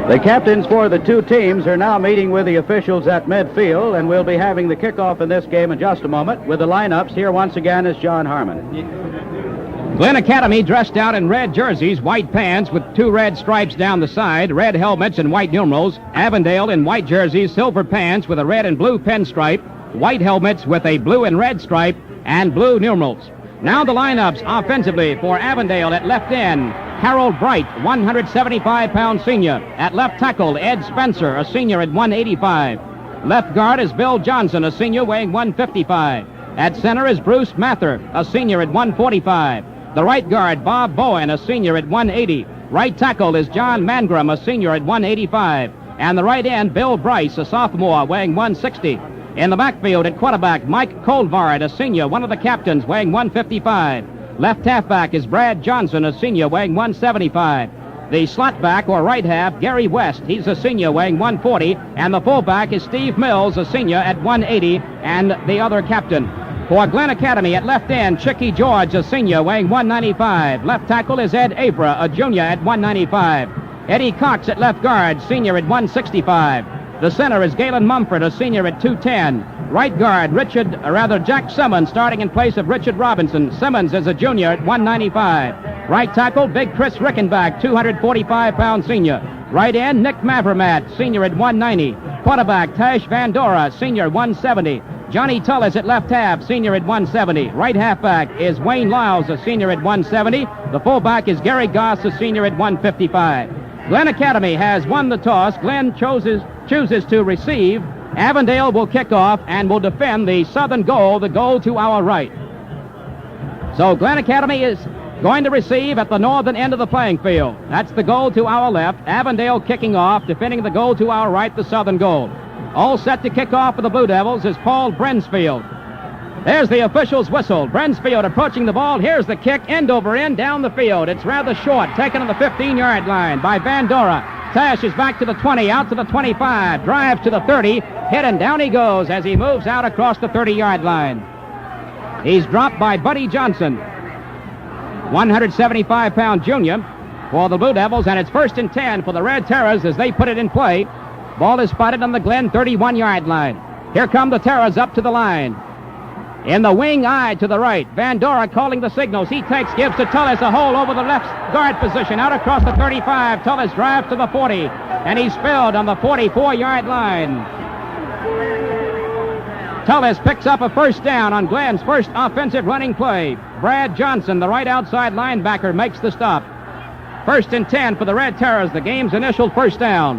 The captains for the two teams are now meeting with the officials at midfield, and we'll be having the kickoff in this game in just a moment. With the lineups, here once again is John Harmon. Glynn Academy dressed out in red jerseys, white pants with two red stripes down the side, red helmets and white numerals. Avondale in white jerseys, silver pants with a red and blue pinstripe, white helmets with a blue and red stripe, and blue numerals. Now the lineups offensively for Avondale at left end. Harold Bright, 175-pound senior. At left tackle, Ed Spencer, a senior at 185. Left guard is Bill Johnson, a senior weighing 155. At center is Bruce Mather, a senior at 145. The right guard, Bob Bowen, a senior at 180. Right tackle is John Mangrum, a senior at 185. And the right end, Bill Bryce, a sophomore, weighing 160. In the backfield at quarterback, Mike Colvard, a senior, one of the captains, weighing 155. Left halfback is Brad Johnson, a senior, weighing 175. The slot back, or right half, Gary West. He's a senior, weighing 140. And the fullback is Steve Mills, a senior, at 180, and the other captain. For Glynn Academy at left end, Chicky George, a senior, weighing 195. Left tackle is Ed Abra, a junior, at 195. Eddie Cox at left guard, senior, at 165. The center is Galen Mumford, a senior, at 210. Right guard, Jack Simmons, starting in place of Richard Robinson. Simmons is a junior at 195. Right tackle, Big Chris Rickenbach, 245-pound senior. Right end, Nick Mavromat, senior at 190. Quarterback, Tash Vandora, senior, 170. Johnny Tullis at left half, senior at 170. Right halfback is Wayne Lyles, a senior, at 170. The fullback is Gary Goss, a senior, at 155. Glynn Academy has won the toss. Glynn chooses to receive. Avondale will kick off and will defend the southern goal, the goal to our right. So Glynn Academy is going to receive at the northern end of the playing field. That's the goal to our left. Avondale kicking off, defending the goal to our right, the southern goal. All set to kick off for the Blue Devils is Paul Brensfield. There's the official's whistle. Brensfield approaching the ball. Here's the kick, end over end, down the field. It's rather short, taken on the 15-yard line by Vandora. Tash is back to the 20, out to the 25, drives to the 30, hit and down he goes as he moves out across the 30-yard line. He's dropped by Buddy Johnson, 175-pound junior for the Blue Devils, and it's 1st and 10 for the Red Terrors as they put it in play. Ball is spotted on the Glynn 31-yard line. Here come the Terrors up to the line. In the wing eye to the right, Vandora calling the signals. He gives to Tullis a hole over the left guard position, out across the 35. Tullis drives to the 40, and he's spilled on the 44-yard line. Tullis picks up a first down on Glynn's first offensive running play. Brad Johnson, the right outside linebacker, makes the stop. 1st and 10 for the Red Terrors, the game's initial first down.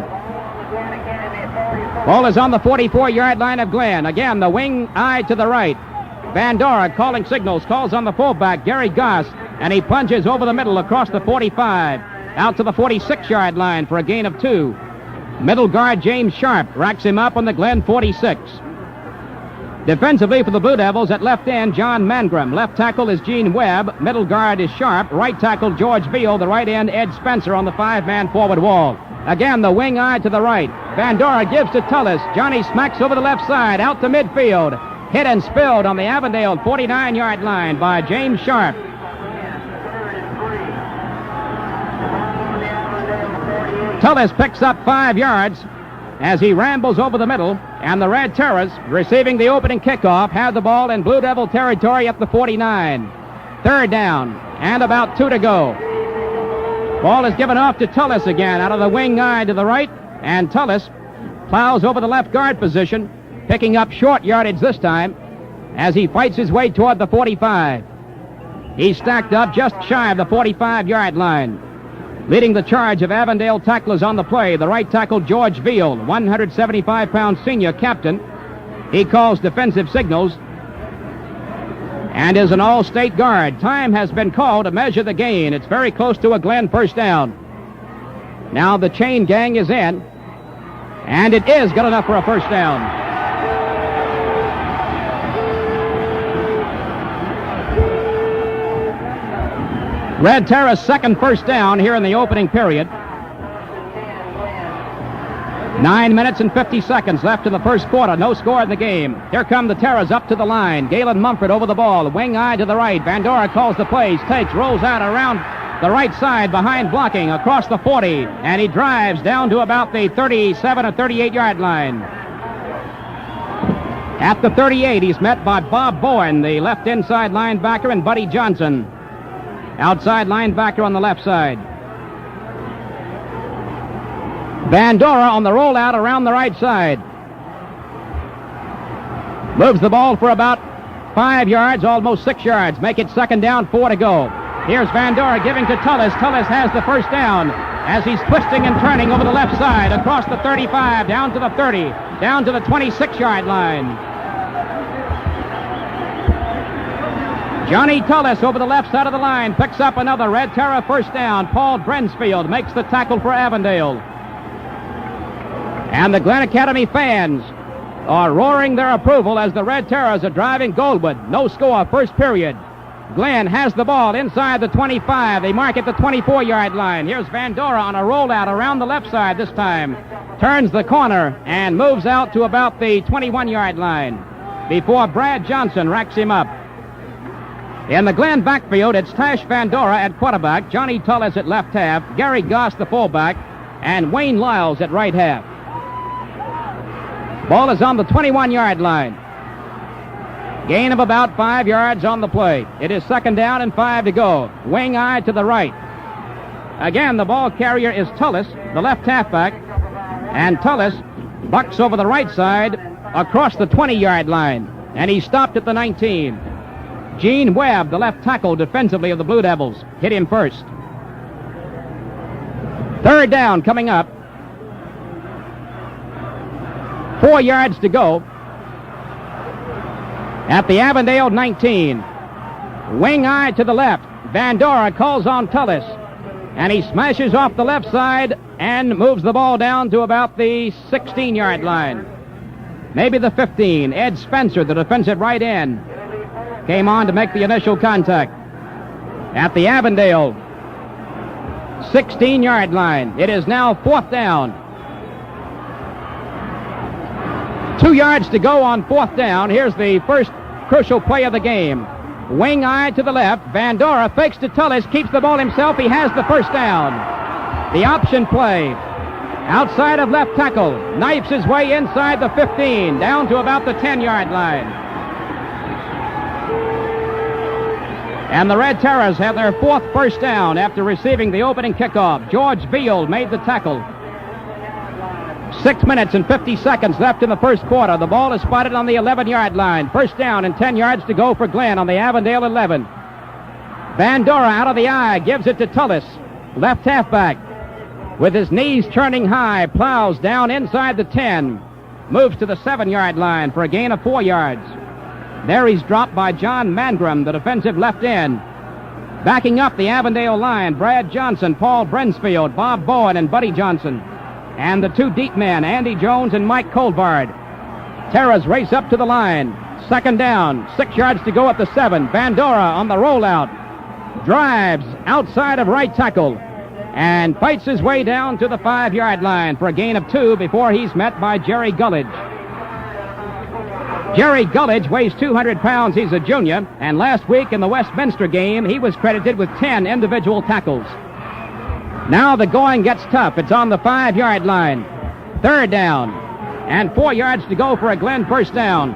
Ball is on the 44-yard line of Glynn. Again, the wing eye to the right. Vandora calling signals, calls on the fullback, Gary Goss, and he plunges over the middle across the 45, out to the 46-yard line for a gain of 2. Middle guard James Sharp racks him up on the Glynn 46. Defensively for the Blue Devils at left end, John Mangrum. Left tackle is Gene Webb. Middle guard is Sharp. Right tackle, George Veal. The right end, Ed Spencer on the 5-man forward wall. Again, the wing eye to the right. Vandora gives to Tullis. Johnny smacks over the left side, out to midfield. Hit and spilled on the Avondale 49-yard line by James Sharp. Tullis picks up 5 yards as he rambles over the middle, and the Red Terrors, receiving the opening kickoff, have the ball in Blue Devil territory at the 49. 3rd down, and about 2 to go. Ball is given off to Tullis again, out of the wing eye to the right, and Tullis plows over the left guard position, picking up short yardage this time as he fights his way toward the 45. He's stacked up just shy of the 45-yard line. Leading the charge of Avondale tacklers on the play, the right tackle George Veal, 175-pound senior captain. He calls defensive signals and is an all-state guard. Time has been called to measure the gain. It's very close to a Glynn first down. Now the chain gang is in, and it is good enough for a first down. Red Terror's second first down here in the opening period. 9 minutes and 50 seconds left in the first quarter. No score in the game. Here come the Terrors up to the line. Galen Mumford over the ball. Wing eye to the right. Vandora calls the plays. Takes, rolls out around the right side behind blocking across the 40, and he drives down to about the 37 or 38-yard line. At the 38, he's met by Bob Bowen, the left inside linebacker, and Buddy Johnson, outside linebacker on the left side. Bandora on the rollout around the right side. Moves the ball for about 5 yards, almost 6 yards. Make it second down, 4 to go. Here's Bandora giving to Tullis. Tullis has the first down as he's twisting and turning over the left side, across the 35, down to the 30, down to the 26-yard line. Johnny Tullis over the left side of the line picks up another Red Terror first down. Paul Brensfield makes the tackle for Avondale. And the Glenn Academy fans are roaring their approval as the Red Terrors are driving Goldwood. No score, first period. Glenn has the ball inside the 25. They mark at the 24-yard line. Here's Bandora on a rollout around the left side this time. Turns the corner and moves out to about the 21-yard line before Brad Johnson racks him up. In the Glenn backfield, it's Tash Bandora at quarterback, Johnny Tullis at left half, Gary Goss the fullback, and Wayne Lyles at right half. Ball is on the 21-yard line. Gain of about 5 yards on the play. It is second down and 5 to go. Wing eye to the right. Again, the ball carrier is Tullis, the left halfback, and Tullis bucks over the right side across the 20-yard line, and he stopped at the 19. Gene Webb, the left tackle defensively of the Blue Devils, hit him first. Third down coming up. 4 yards to go at the Avondale 19. Wing eye to the left. Bandora calls on Tullis, and he smashes off the left side and moves the ball down to about the 16-yard line. Maybe the 15. Ed Spencer, the defensive right end, came on to make the initial contact. At the Avondale 16-yard line, it is now fourth down. 2 yards to go on fourth down. Here's the first crucial play of the game. Wing eye to the left. Bandora fakes to Tullis, keeps the ball himself. He has the first down. The option play. Outside of left tackle. Knifes his way inside the 15, down to about the 10-yard line. And the Red Terrors have their fourth first down after receiving the opening kickoff. George Beal made the tackle. 6 minutes and 50 seconds left in the first quarter. The ball is spotted on the 11-yard line. First down and 10 yards to go for Glenn on the Avondale 11. Bandora out of the eye, gives it to Tullis. Left halfback with his knees turning high, plows down inside the 10. Moves to the 7-yard line for a gain of 4 yards. There he's dropped by John Mangrum, the defensive left end. Backing up the Avondale line, Brad Johnson, Paul Brensfield, Bob Bowen, and Buddy Johnson. And the two deep men, Andy Jones and Mike Colbard. Terras race up to the line. Second down, 6 yards to go at the 7. Bandora on the rollout. Drives outside of right tackle and fights his way down to the 5-yard line for a gain of 2 before he's met by Jerry Gullidge. Jerry Gullidge weighs 200 pounds. He's a junior, and last week in the Westminster game, he was credited with 10 individual tackles. Now the going gets tough. It's on the 5-yard line. Third down, and 4 yards to go for a Glenn first down.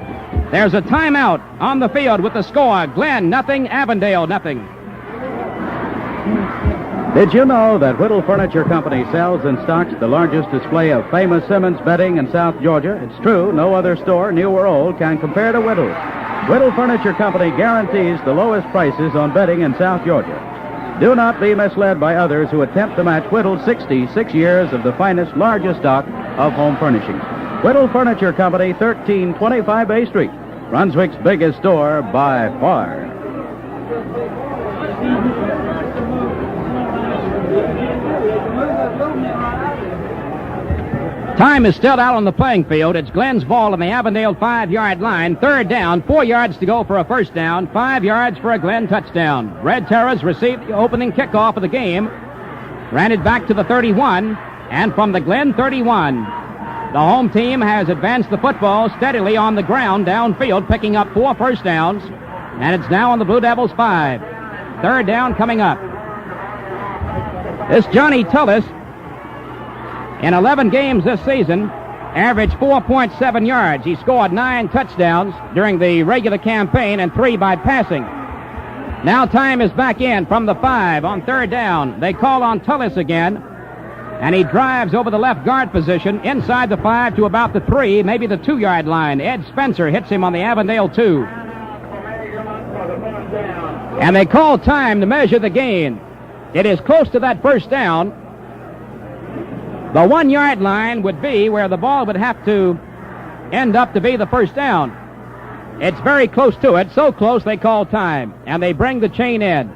There's a timeout on the field with the score. Glenn, nothing. Avondale, nothing. Did you know that Whittle Furniture Company sells and stocks the largest display of famous Simmons bedding in South Georgia? It's true, no other store, new or old, can compare to Whittle's. Whittle Furniture Company guarantees the lowest prices on bedding in South Georgia. Do not be misled by others who attempt to match Whittle's 66 years of the finest, largest stock of home furnishings. Whittle Furniture Company, 1325 Bay Street, Brunswick's biggest store by far. Time is still out on the playing field. It's Glenn's ball on the Avondale 5-yard line. Third down, 4 yards to go for a first down, 5 yards for a Glenn touchdown. Red Terrors received the opening kickoff of the game, ran it back to the 31, and from the Glenn 31, the home team has advanced the football steadily on the ground downfield, picking up 4 first downs, and it's now on the Blue Devils 5. Third down coming up. This Johnny Tullis, in 11 games this season, averaged 4.7 yards. He scored 9 touchdowns during the regular campaign and 3 by passing. Now time is back in from the 5 on third down. They call on Tullis again, and he drives over the left guard position inside the 5 to about the 3, maybe the 2-yard line. Ed Spencer hits him on the Avondale 2. And they call time to measure the gain. It is close to that first down. The 1-yard line would be where the ball would have to end up to be the first down. It's very close to it, so close they call time, and they bring the chain in.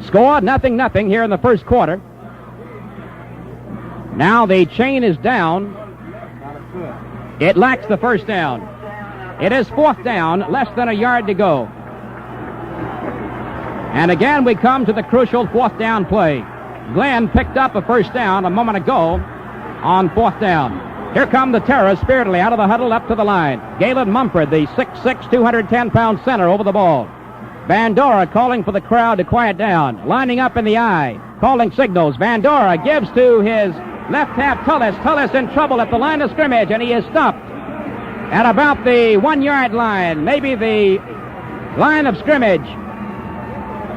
Score 0-0 here in the first quarter. Now the chain is down. It lacks the first down. It is fourth down, less than a yard to go. And again we come to the crucial fourth down play. Glynn picked up a first down a moment ago on fourth down. Here come the Terrors spiritedly out of the huddle up to the line. Galen Mumford, the 6'6", 210-pound center, over the ball. Vandora calling for the crowd to quiet down. Lining up in the eye, calling signals. Vandora gives to his left half Tullis. Tullis in trouble at the line of scrimmage, and he is stopped at about the 1-yard line, maybe the line of scrimmage.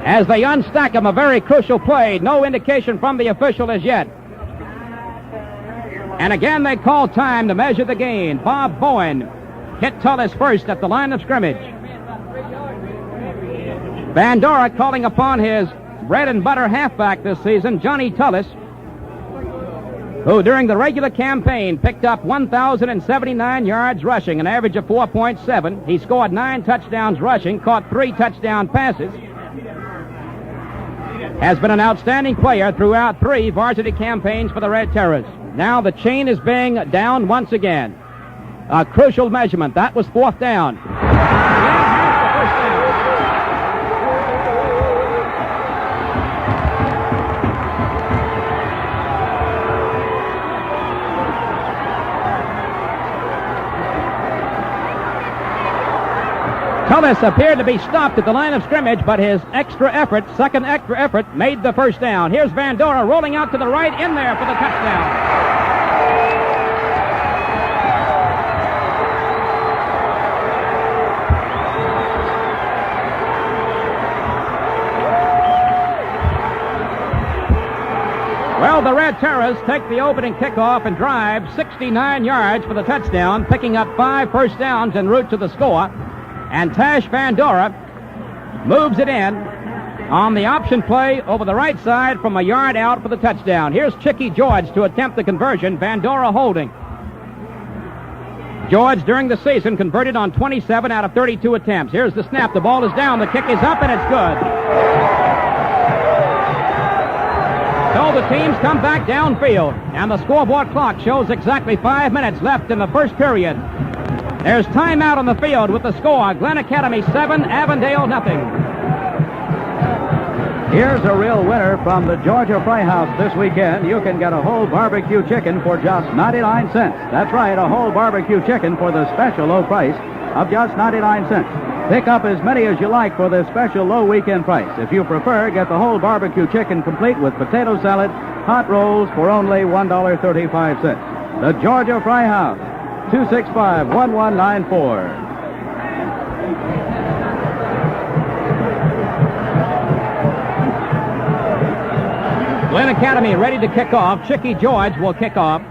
As they unstack him, a very crucial play. No indication from the official as yet. And again they call time to measure the gain. Bob Bowen hit Tullis first at the line of scrimmage. Vandora calling upon his bread and butter halfback this season, Johnny Tullis, who during the regular campaign picked up 1,079 yards rushing, an average of 4.7. He scored 9 touchdowns rushing, caught 3 touchdown passes. Has been an outstanding player throughout 3 varsity campaigns for the Red Terrors. Now the chain is being down once again. A crucial measurement. That was fourth down. Tullis appeared to be stopped at the line of scrimmage, but his second extra effort, made the first down. Here's Vandora rolling out to the right, in there for the touchdown. Well, the Red Terrors take the opening kickoff and drive 69 yards for the touchdown, picking up 5 first downs en route to the score. And Tash Vandora moves it in on the option play over the right side from a yard out for the touchdown. Here's Chicky George to attempt the conversion. Vandora holding. George, during the season, converted on 27 out of 32 attempts. Here's the snap. The ball is down. The kick is up, and it's good. So the teams come back downfield, and the scoreboard clock shows exactly 5 minutes left in the first period. There's timeout on the field with the score. Glenn Academy 7, Avondale 0. Here's a real winner from the Georgia Fry House this weekend. You can get a whole barbecue chicken for just 99 cents. That's right, a whole barbecue chicken for the special low price of just 99 cents. Pick up as many as you like for this special low weekend price. If you prefer, get the whole barbecue chicken complete with potato salad, hot rolls for only $1.35. The Georgia Fry House. 265-1194. Glynn Academy ready to kick off. Chicky George will kick off.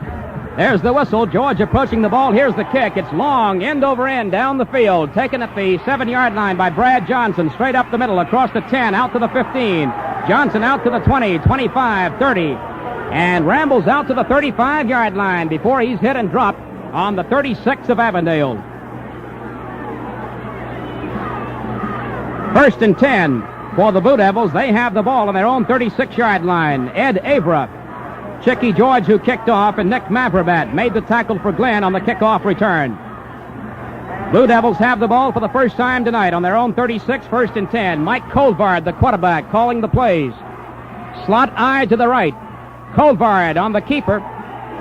There's the whistle. George approaching the ball. Here's the kick. It's long, end over end, down the field. Taken at the 7-yard line by Brad Johnson. Straight up the middle, across the 10, out to the 15. Johnson out to the 20, 25, 30. And rambles out to the 35-yard line before he's hit and dropped on the 36 of Avondale. 1st and 10 for the Blue Devils. They have the ball on their own 36-yard line. Ed Avra, Chicky George, who kicked off, and Nick Mavrabat made the tackle for Glynn on the kickoff return. Blue Devils have the ball for the first time tonight on their own 36, 1st and 10. Mike Colvard, the quarterback, calling the plays. Slot eye to the right. Colvard on the keeper.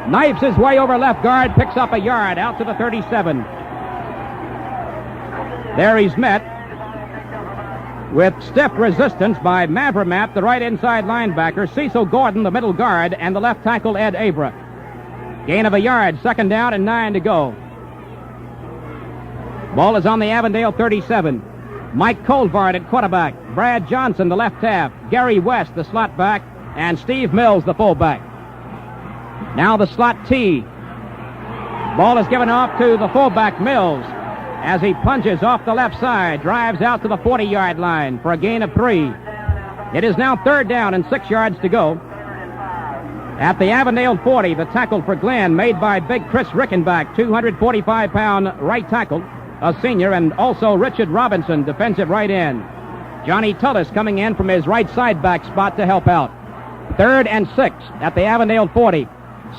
Knifes his way over left guard, picks up a yard out to the 37. There he's met with stiff resistance by Mavromat, the right inside linebacker, Cecil Gordon, the middle guard, and the left tackle, Ed Abra. Gain of a yard, 2nd down and 9 to go. Ball is on the Avondale 37. Mike Colvard at quarterback, Brad Johnson, the left half, Gary West, the slot back, and Steve Mills, the fullback. Now the slot T. Ball is given off to the fullback, Mills, as he punches off the left side, drives out to the 40-yard line for a gain of 3. It is now 3rd down and 6 yards to go. At the Avondale 40, the tackle for Glynn made by big Chris Rickenbach, 245-pound right tackle, a senior, and also Richard Robinson, defensive right end. Johnny Tullis coming in from his right side back spot to help out. 3rd and 6 at the Avondale 40.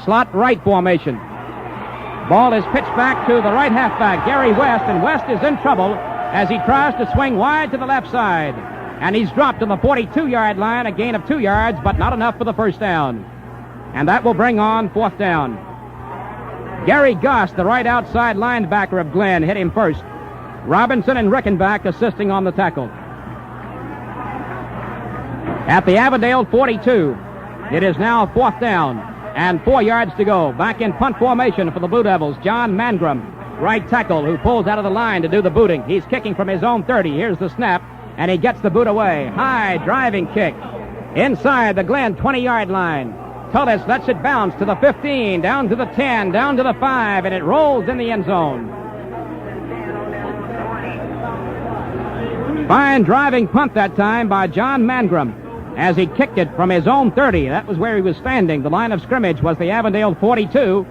Slot right formation. Ball is pitched back to the right halfback, Gary West, and West is in trouble as he tries to swing wide to the left side. And he's dropped to the 42-yard line, a gain of 2 yards, but not enough for the first down. And that will bring on 4th down. Gary Goss, the right outside linebacker of Glynn, hit him first. Robinson and Rickenbach assisting on the tackle. At the Avondale 42, it is now 4th down and 4 yards to go. Back in punt formation for the Blue Devils, John Mangrum, right tackle, who pulls out of the line to do the booting. He's kicking from his own 30. Here's the snap, and he gets the boot away. High driving kick inside the Glynn 20-yard line. Tullis lets it bounce to the 15, down to the 10, down to the 5, and it rolls in the end zone. Fine driving punt that time by John Mangrum as he kicked it from his own 30. That was where he was standing. The line of scrimmage was the Avondale 42,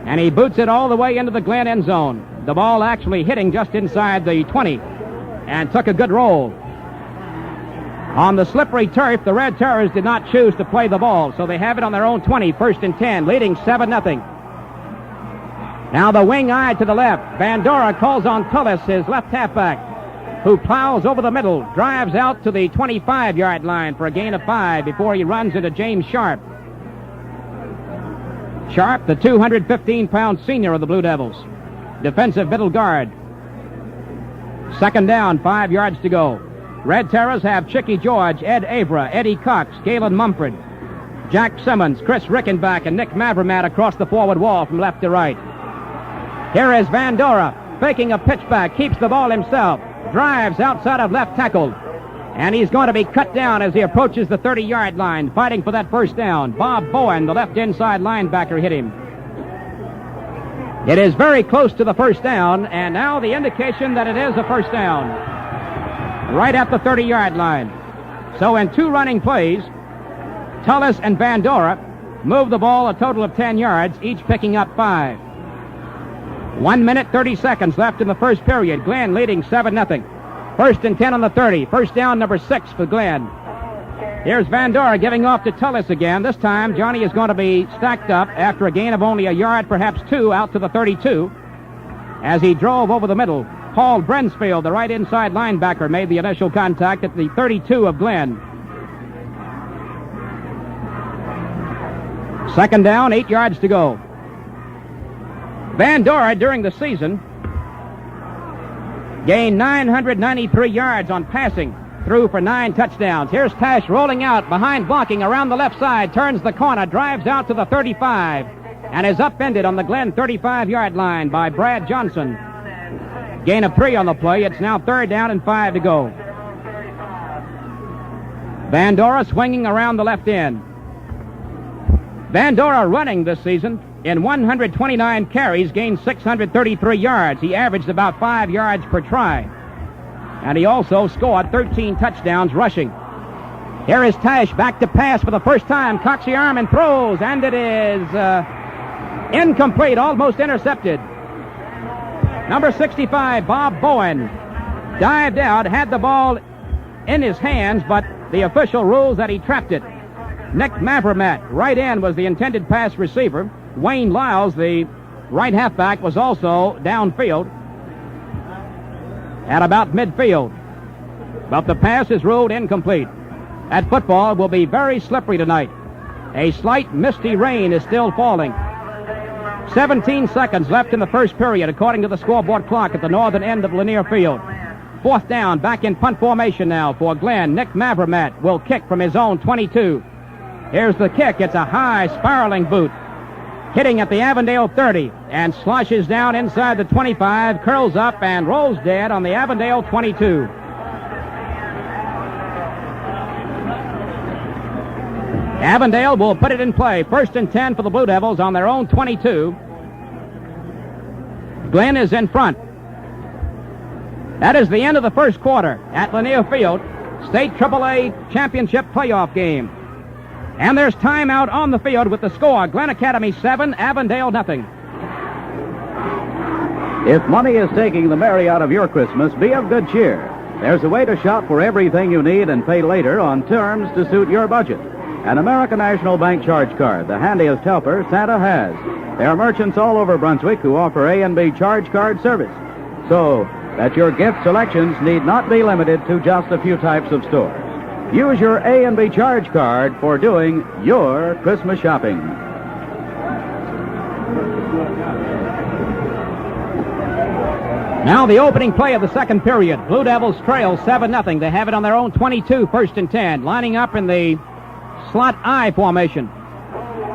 and he boots it all the way into the Glynn end zone. The ball actually hitting just inside the 20 and took a good roll. On the slippery turf, the Red Terrors did not choose to play the ball, so they have it on their own 20, 1st and 10, leading 7-0. Now the wing eye to the left. Vandora calls on Tullis, his left halfback, who plows over the middle, drives out to the 25-yard line for a gain of 5 before he runs into James Sharp. Sharp, the 215-pound senior of the Blue Devils, defensive middle guard. 2nd down, 5 yards to go. Red Terrors have Chicky George, Ed Abra, Eddie Cox, Galen Mumford, Jack Simmons, Chris Rickenbach, and Nick Mavromat across the forward wall from left to right. Here is Vandora, faking a pitchback, keeps the ball himself, drives outside of left tackle, and he's going to be cut down as he approaches the 30-yard line, fighting for that first down. Bob Bowen, the left inside linebacker, hit him. It is very close to the first down, and now the indication that it is a first down, right at the 30-yard line. So in 2 running plays, Tullis and Vandora move the ball a total of 10 yards, each picking up 5. 1 minute, 30 seconds left in the first period. Glynn leading 7-0. 1st and 10 on the 30. First down, number 6 for Glynn. Here's Vandora giving off to Tullis again. This time, Johnny is going to be stacked up after a gain of only a yard, perhaps 2, out to the 32. As he drove over the middle, Paul Brensfield, the right inside linebacker, made the initial contact at the 32 of Glynn. 2nd down, 8 yards to go. Vandora, during the season, gained 993 yards on passing, threw for 9 touchdowns. Here's Tash rolling out, behind blocking, around the left side, turns the corner, drives out to the 35, and is upended on the Glynn 35-yard line by Brad Johnson. Gain of 3 on the play. It's now 3rd down and 5 to go. Vandora swinging around the left end. Vandora running this season. In 129 carries, gained 633 yards. He averaged about 5 yards per try. And he also scored 13 touchdowns rushing. Here is Tash back to pass for the first time. Cocks the arm and throws, and it is incomplete, almost intercepted. Number 65, Bob Bowen, dived out, had the ball in his hands, but the official rules that he trapped it. Nick Mavromat, right end, was the intended pass receiver. Wayne Lyles, the right halfback, was also downfield at about midfield. But the pass is ruled incomplete. That football will be very slippery tonight. A slight misty rain is still falling. 17 seconds left in the first period, according to the scoreboard clock at the northern end of Lanier Field. fourth down. Back in punt formation now for Glynn. Nick Mavromet will kick from his own 22. Here's the kick. It's a high spiraling boot, hitting at the Avondale 30, and sloshes down inside the 25, curls up, and rolls dead on the Avondale 22. Avondale will put it in play. 1st and 10 for the Blue Devils on their own 22. Glynn is in front. That is the end of the first quarter at Lanier Field, State AAA Championship playoff game. And there's timeout on the field with the score: Glen Academy 7, Avondale nothing. If money is taking the merry out of your Christmas, be of good cheer. There's a way to shop for everything you need and pay later on terms to suit your budget. An American National Bank charge card, the handiest helper Santa has. There are merchants all over Brunswick who offer A and B charge card service, so that your gift selections need not be limited to just a few types of stores. Use your A and B charge card for doing your Christmas shopping. Now the opening play of the second period. Blue Devils trail 7-0. They have it on their own 22, 1st and 10. Lining up in the slot I formation.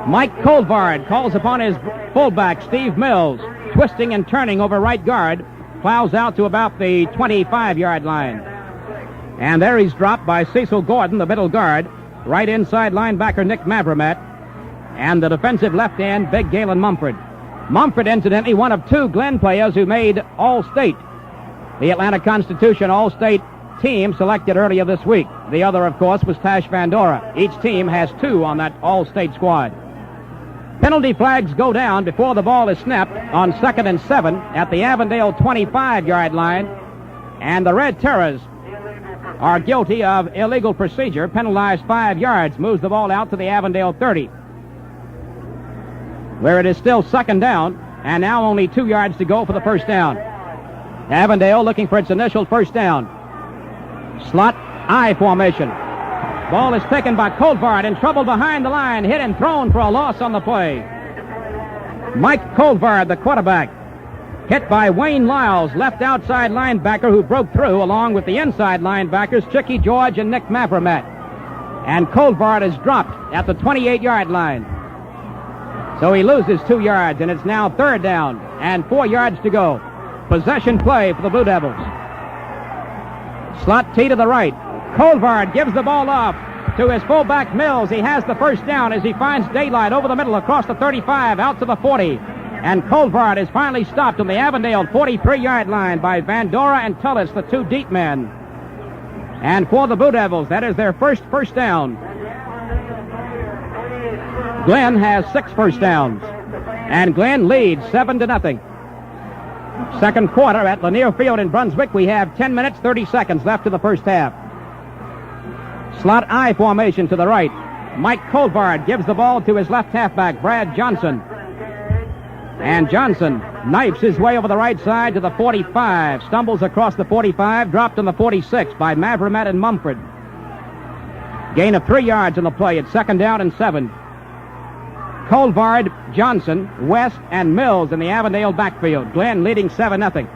Mike Colvard calls upon his fullback, Steve Mills, twisting and turning over right guard, plows out to about the 25-yard line. And there he's dropped by Cecil Gordon, the middle guard, right inside linebacker Nick Mavromet, and the defensive left end, Big Galen Mumford. Mumford, incidentally, one of 2 Glenn players who made All-State. The Atlanta Constitution All-State team selected earlier this week. The other, of course, was Tash Vandora. Each team has 2 on that All-State squad. Penalty flags go down before the ball is snapped on 2nd and 7 at the Avondale 25-yard line, and the Red Terrors are guilty of illegal procedure, penalized 5 yards, moves the ball out to the Avondale 30, where it is still 2nd down, and now only 2 yards to go for the first down. Avondale looking for its initial first down. Slot I formation. Ball is taken by Colvard, in trouble behind the line, hit and thrown for a loss on the play. Mike Colvard, the quarterback, hit by Wayne Lyles, left outside linebacker, who broke through along with the inside linebackers, Chicky George and Nick Mavromet. And Colvard is dropped at the 28-yard line. So he loses 2 yards, and it's now 3rd down and 4 yards to go. Possession play for the Blue Devils. Slot T to the right. Colvard gives the ball off to his fullback Mills. He has the first down as he finds daylight over the middle across the 35 out to the 40. And Colvard is finally stopped on the Avondale 43-yard line by Vandora and Tullis, the 2 deep men. And for the Blue Devils, that is their first down. Glynn has 6 first downs, and Glynn leads 7-0. Second quarter at Lanier Field in Brunswick. We have 10 minutes, 30 seconds left to the first half. Slot I formation to the right. Mike Colvard gives the ball to his left halfback, Brad Johnson. And Johnson knifes his way over the right side to the 45, stumbles across the 45, dropped on the 46 by Mavromet and Mumford. Gain of 3 yards in the play. It's 2nd down and 7. Colvard, Johnson, West, and Mills in the Avondale backfield. Glenn leading 7-0.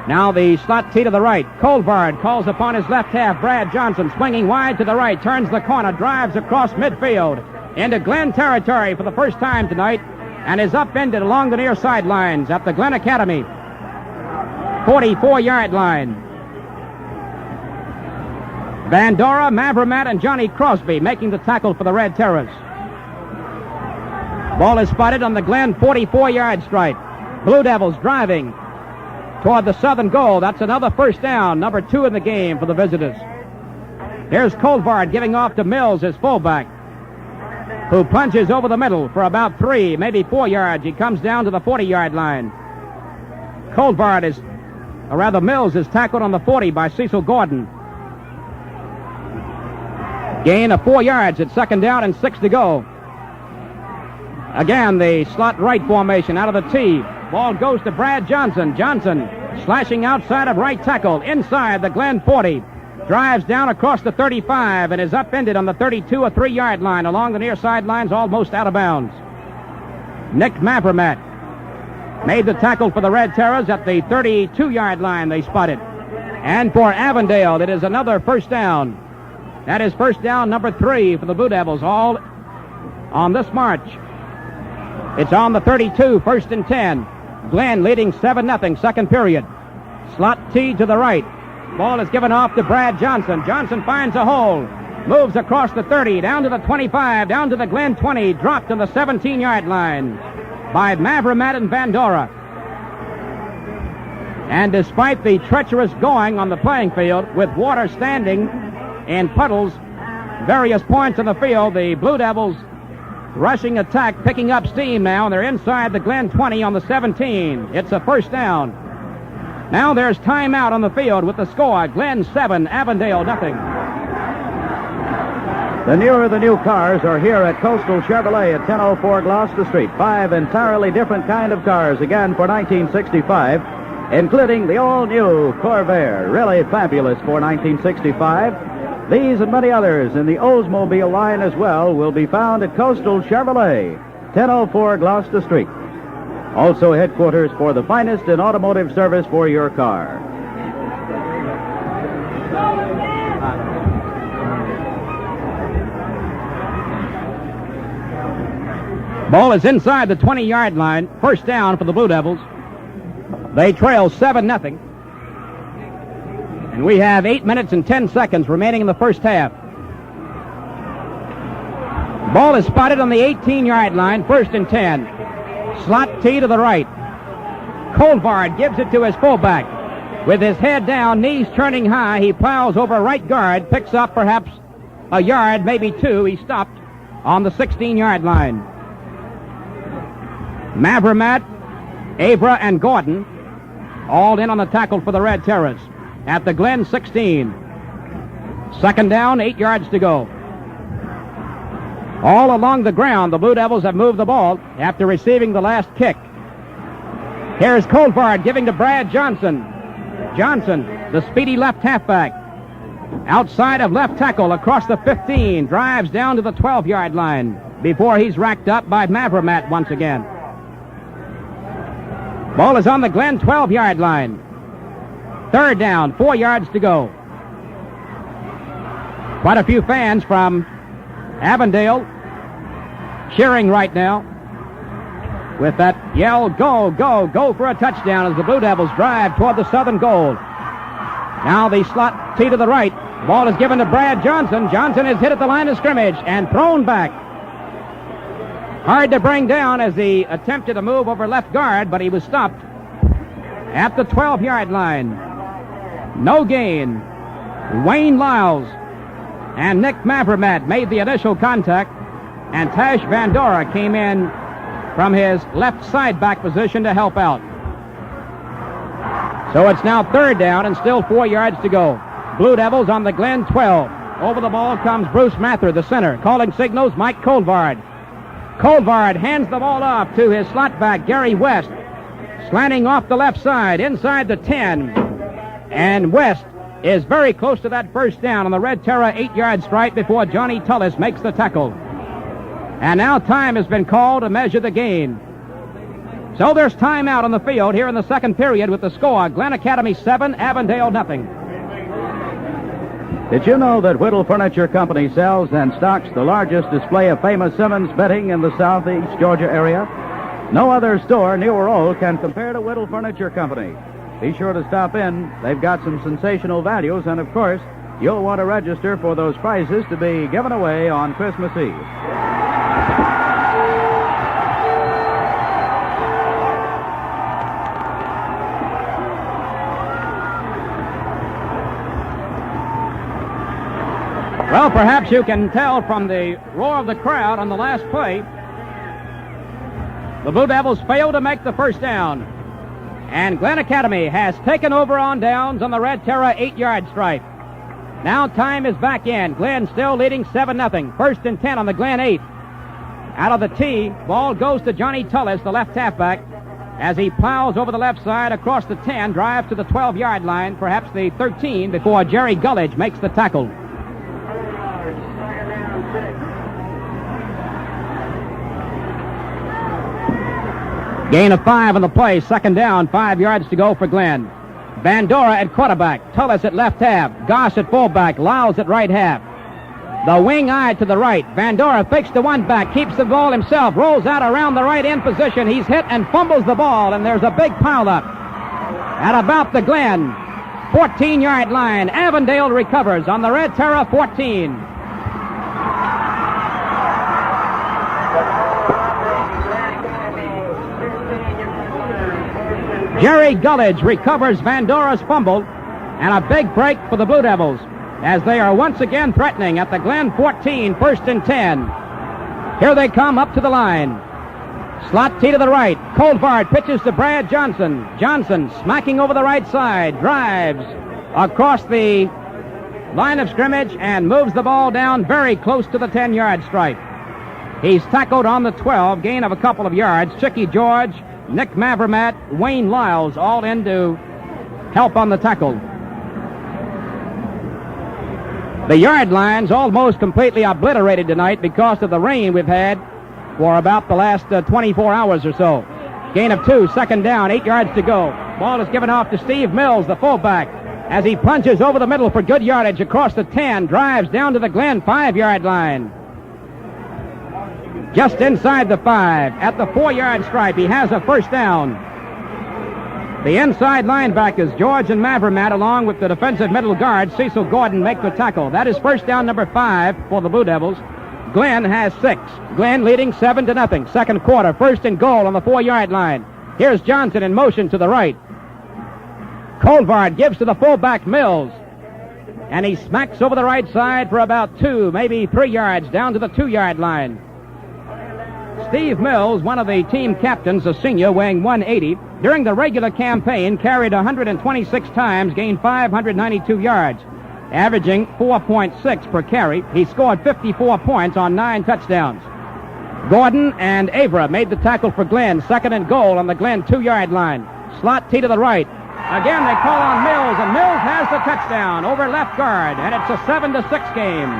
Now the slot T to the right. Colvard calls upon his left half, Brad Johnson, swinging wide to the right, turns the corner, drives across midfield into Glenn territory for the first time tonight, and is upended along the near sidelines at the Glen Academy 44-yard line. Vandora, Mavromet, and Johnny Crosby making the tackle for the Red Terrors. Ball is spotted on the Glen 44-yard stripe. Blue Devils driving toward the southern goal. That's another first down, number 2 in the game for the visitors. Here's Colvard giving off to Mills, his fullback, who plunges over the middle for about 3, maybe 4 yards. He comes down to the 40-yard line. Mills is tackled on the 40 by Cecil Gordon. Gain of 4 yards at 2nd down and 6 to go. Again, the slot right formation out of the T. Ball goes to Brad Johnson. Johnson slashing outside of right tackle inside the Glen 40. Drives down across the 35 and is upended on the 32, a 3-yard line along the near sidelines, almost out of bounds. Nick Mavromet made the tackle for the Red Terrors at the 32-yard line. They spotted. And for Avondale, it is another first down. That is first down number 3 for the Blue Devils, all on this march. It's on the 32, first and 10. Glynn leading 7-0, second period. Slot T to the right. Ball is given off to Brad Johnson. Johnson finds a hole. Moves across the 30, down to the 25, down to the Glynn 20, dropped to the 17-yard line by Mavromat and Vandora. And despite the treacherous going on the playing field, with water standing in puddles various points in the field, the Blue Devils rushing attack picking up steam now, and they're inside the Glynn 20 on the 17. It's a first down. Now there's timeout on the field with the score, Glynn 7, Avondale nothing. The newer the new cars are here at Coastal Chevrolet at 1004 Gloucester Street. 5 entirely different kind of cars, again for 1965, including the all-new Corvair, really fabulous for 1965. These and many others in the Oldsmobile line as well will be found at Coastal Chevrolet, 1004 Gloucester Street. Also headquarters for the finest in automotive service for your car. Ball is inside the 20-yard line. First down for the Blue Devils. They trail 7-0. And we have 8 minutes and 10 seconds remaining in the first half. Ball is spotted on the 18-yard line. First and 10. Slot T to the right. Colvard gives it to his fullback. With his head down, knees turning high, he plows over right guard, picks up perhaps a yard, maybe 2. He stopped on the 16-yard line. Mavromat, Avra, and Gordon all in on the tackle for the Red Terrors at the Glynn 16. Second down, 8 yards to go. All along the ground, the Blue Devils have moved the ball after receiving the last kick. Here's Colvard giving to Brad Johnson. Johnson, the speedy left halfback, outside of left tackle across the 15, drives down to the 12-yard line before he's racked up by Mavromat once again. Ball is on the Glynn 12-yard line. Third down, 4 yards to go. Quite a few fans from Avondale cheering right now with that yell, go, go, go for a touchdown as the Blue Devils drive toward the southern goal. Now the slot T to the right. Ball is given to Brad Johnson. Johnson is hit at the line of scrimmage and thrown back. Hard to bring down as he attempted to move over left guard, but he was stopped at the 12-yard line. No gain. Wayne Lyles and Nick Mavromat made the initial contact, and Tash Vandora came in from his left side back position to help out. So it's now third down and still 4 yards to go. Blue Devils on the Glynn 12. Over the ball comes Bruce Mather, the center. Calling signals, Mike Colvard. Colvard hands the ball off to his slot back, Gary West, slanting off the left side, inside the 10. And West is very close to that first down on the Red Terror 8-yard stripe before Johnny Tullis makes the tackle. And now time has been called to measure the gain. So there's timeout on the field here in the second period with the score, Glen Academy 7, Avondale nothing. Did you know that Whittle Furniture Company sells and stocks the largest display of famous Simmons bedding in the southeast Georgia area? No other store, new or old, can compare to Whittle Furniture Company. Be sure to stop in. They've got some sensational values, and of course, you'll want to register for those prizes to be given away on Christmas Eve. Well, perhaps you can tell from the roar of the crowd on the last play, the Blue Devils failed to make the first down. And Glen Academy has taken over on downs on the Red Terror 8-yard stripe. Now time is back in. Glen still leading 7-0. First and 10 on the Glen 8. Out of the tee, ball goes to Johnny Tullis, the left halfback, as he plows over the left side across the 10, drives to the 12-yard line, perhaps the 13, before Jerry Gullidge makes the tackle. Gain of 5 on the play. Second down, 5 yards to go for Glenn. Vandora at quarterback, Tullis at left half, Goss at fullback, Lyles at right half. The wing eye to the right. Vandora fakes the one back, keeps the ball himself, rolls out around the right end position. He's hit and fumbles the ball, and there's a big pileup at about the Glynn 14-yard line. Avondale recovers on the Red Terror 14. Jerry Gullidge recovers Vandora's fumble, and a big break for the Blue Devils as they are once again threatening at the Glynn 14, 1st and 10. Here they come up to the line. Slot T to the right. Colvard pitches to Brad Johnson. Johnson smacking over the right side, drives across the line of scrimmage and moves the ball down very close to the 10-yard stripe. He's tackled on the 12, gain of a couple of yards. Chicky George, Nick Mavermat, Wayne Lyles all in to help on the tackle. The yard line's almost completely obliterated tonight because of the rain we've had for about the last 24 hours or so. Gain of 2, 2nd down, 8 yards to go. Ball is given off to Steve Mills, the fullback, as he plunges over the middle for good yardage across the 10, drives down to the Glynn 5-yard line. Just inside the 5, at the 4-yard stripe, he has a 1st down. The inside linebackers, George and Mavermat, along with the defensive middle guard, Cecil Gordon, make the tackle. That is 1st down number 5 for the Blue Devils. Glynn has 6. Glynn leading 7-0. 2nd quarter, 1st and goal on the 4-yard line. Here's Johnson in motion to the right. Colvard gives to the fullback Mills, and he smacks over the right side for about 2, maybe 3 yards down to the 2-yard line. Steve Mills, one of the team captains, a senior weighing 180, during the regular campaign carried 126 times, gained 592 yards, averaging 4.6 per carry. He scored 54 points on 9 touchdowns. Gordon and Avra made the tackle for Glynn, 2nd and goal on the Glynn 2-yard line. Slot T to the right. Again, they call on Mills, and Mills has the touchdown over left guard, and it's a 7-6 game.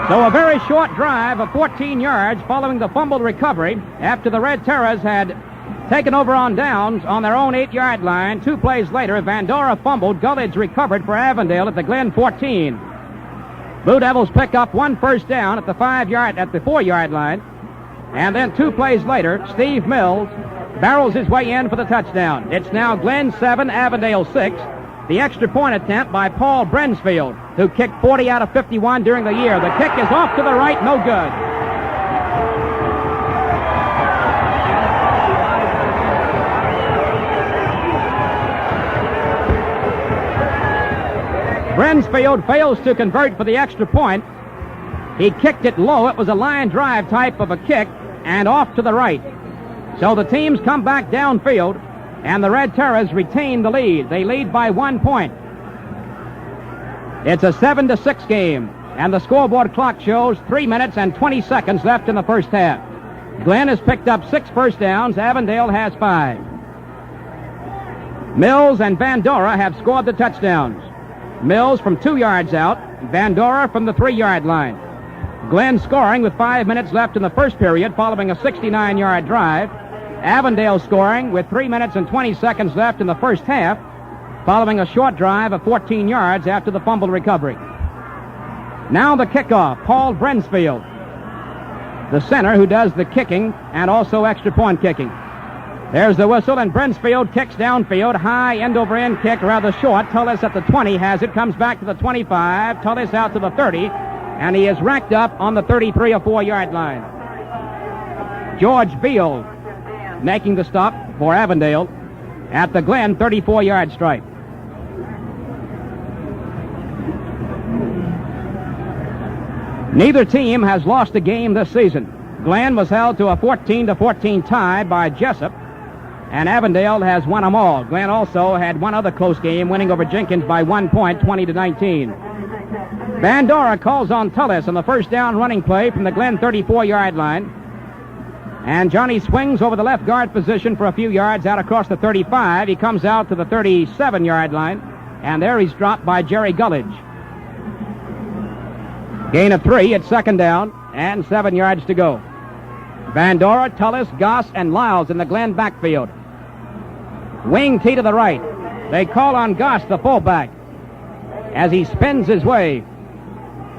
So a very short drive of 14 yards following the fumbled recovery after the Red Terrors had taken over on downs on their own 8-yard line. 2 plays later, Vandora fumbled. Gullidge recovered for Avondale at the Glynn 14. Blue Devils pick up 1 1st down at the 4-yard line. And then 2 plays later, Steve Mills barrels his way in for the touchdown. It's now Glynn 7, Avondale 6. The extra point attempt by Paul Brensfield, who kicked 40 out of 51 during the year. The kick is off to the right, no good. Brensfield fails to convert for the extra point. He kicked it low. It was a line drive type of a kick, and off to the right. So the teams come back downfield, and the Red Terrors retain the lead. They lead by 1 point. It's a 7-6 game, and the scoreboard clock shows 3 minutes and 20 seconds left in the first half. Glynn has picked up 6 first downs. Avondale has 5. Mills and Vandora have scored the touchdowns. Mills from 2 yards out, Vandora from the 3-yard line. Glynn scoring with 5 minutes left in the first period following a 69-yard drive. Avondale scoring with 3 minutes and 20 seconds left in the first half following a short drive of 14 yards after the fumble recovery. Now the kickoff, Paul Brensfield, the center who does the kicking and also extra point kicking. There's the whistle, and Brensfield kicks downfield, high end-over-end kick, rather short. Tullis at the 20 has it, comes back to the 25, Tullis out to the 30, and he is racked up on the 33 or 4-yard line. George Beal making the stop for Avondale at the Glynn 34-yard stripe. Neither team has lost a game this season. Glynn was held to a 14-14 tie by Jessup, and Avondale has won them all. Glynn also had one other close game, winning over Jenkins by 1 point, 20-19. Vandora calls on Tullis on the 1st down running play from the Glynn 34-yard line. And Johnny swings over the left guard position for a few yards out across the 35. He comes out to the 37-yard line, and there he's dropped by Jerry Gullidge. Gain of 3 at 2nd down. and 7 yards to go. Van Dora, Tullis, Goss, and Lyles in the Glynn backfield. Wing tee to the right. They call on Goss, the fullback, as he spins his way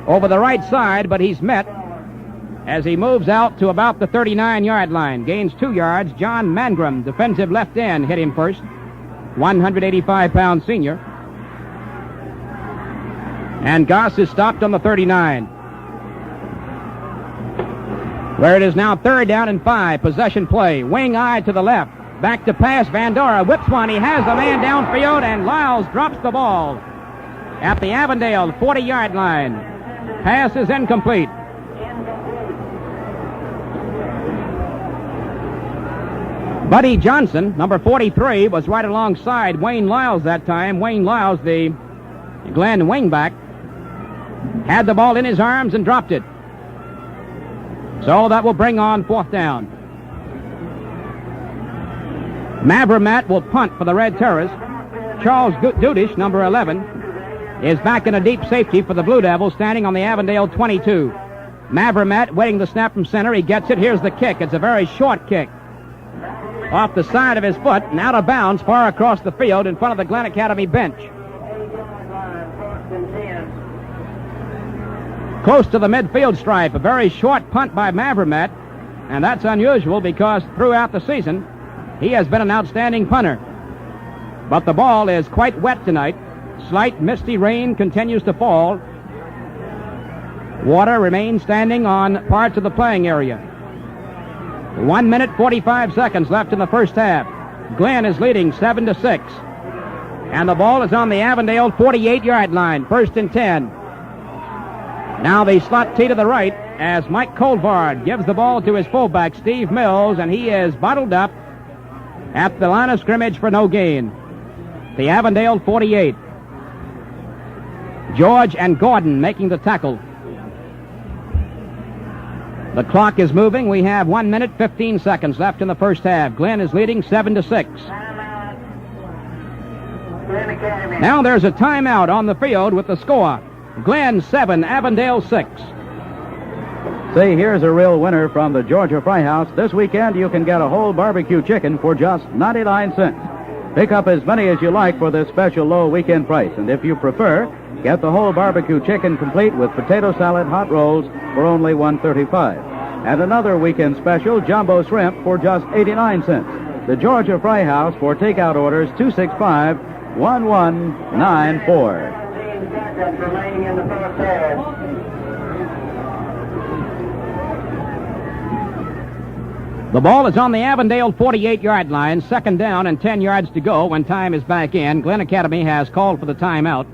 over the right side, but he's met as he moves out to about the 39-yard line. Gains 2 yards. John Mangrum, defensive left end, hit him first. 185-pound senior. And Goss is stopped on the 39. Where it is now 3rd down and 5. Possession play. Wing eye to the left. Back to pass. Van Dora whips one. He has the man downfield, and Lyles drops the ball at the Avondale 40-yard line. Pass is incomplete. Buddy Johnson, number 43, was right alongside Wayne Lyles that time. Wayne Lyles, the Glynn wingback, had the ball in his arms and dropped it. So that will bring on 4th down. Mavromat will punt for the Red Terrors. Charles Dudish, number 11, is back in a deep safety for the Blue Devils, standing on the Avondale 22. Mavromat waiting the snap from center. He gets it. Here's the kick. It's a very short kick. Off the side of his foot and out of bounds far across the field in front of the Glynn Academy bench. Close to the midfield stripe. A very short punt by Mavromat, and that's unusual because throughout the season he has been an outstanding punter. But the ball is quite wet tonight. Slight misty rain continues to fall. Water remains standing on parts of the playing area. 1 minute, 45 seconds left in the first half. Glynn is leading 7-6. And the ball is on the Avondale 48-yard line. 1st and 10. Now the slot tee to the right as Mike Colvard gives the ball to his fullback, Steve Mills, and he is bottled up at the line of scrimmage for no gain. The Avondale 48. George and Gordon making the tackle. The clock is moving. We have 1 minute, 15 seconds left in the first half. Glynn is leading 7-6. Now there's a timeout on the field with the score. Glynn 7, Avondale 6. See, here's a real winner from the Georgia Fry House. This weekend you can get a whole barbecue chicken for just 99 cents. Pick up as many as you like for this special low weekend price. And if you prefer, get the whole barbecue chicken complete with potato salad, hot rolls for only $1.35. And another weekend special, jumbo shrimp for just 89 cents. The Georgia Fry House for takeout orders 265-1194. The ball is on the Avondale 48-yard line. 2nd down and 10 yards to go when time is back in. Glynn Academy has called for the timeout.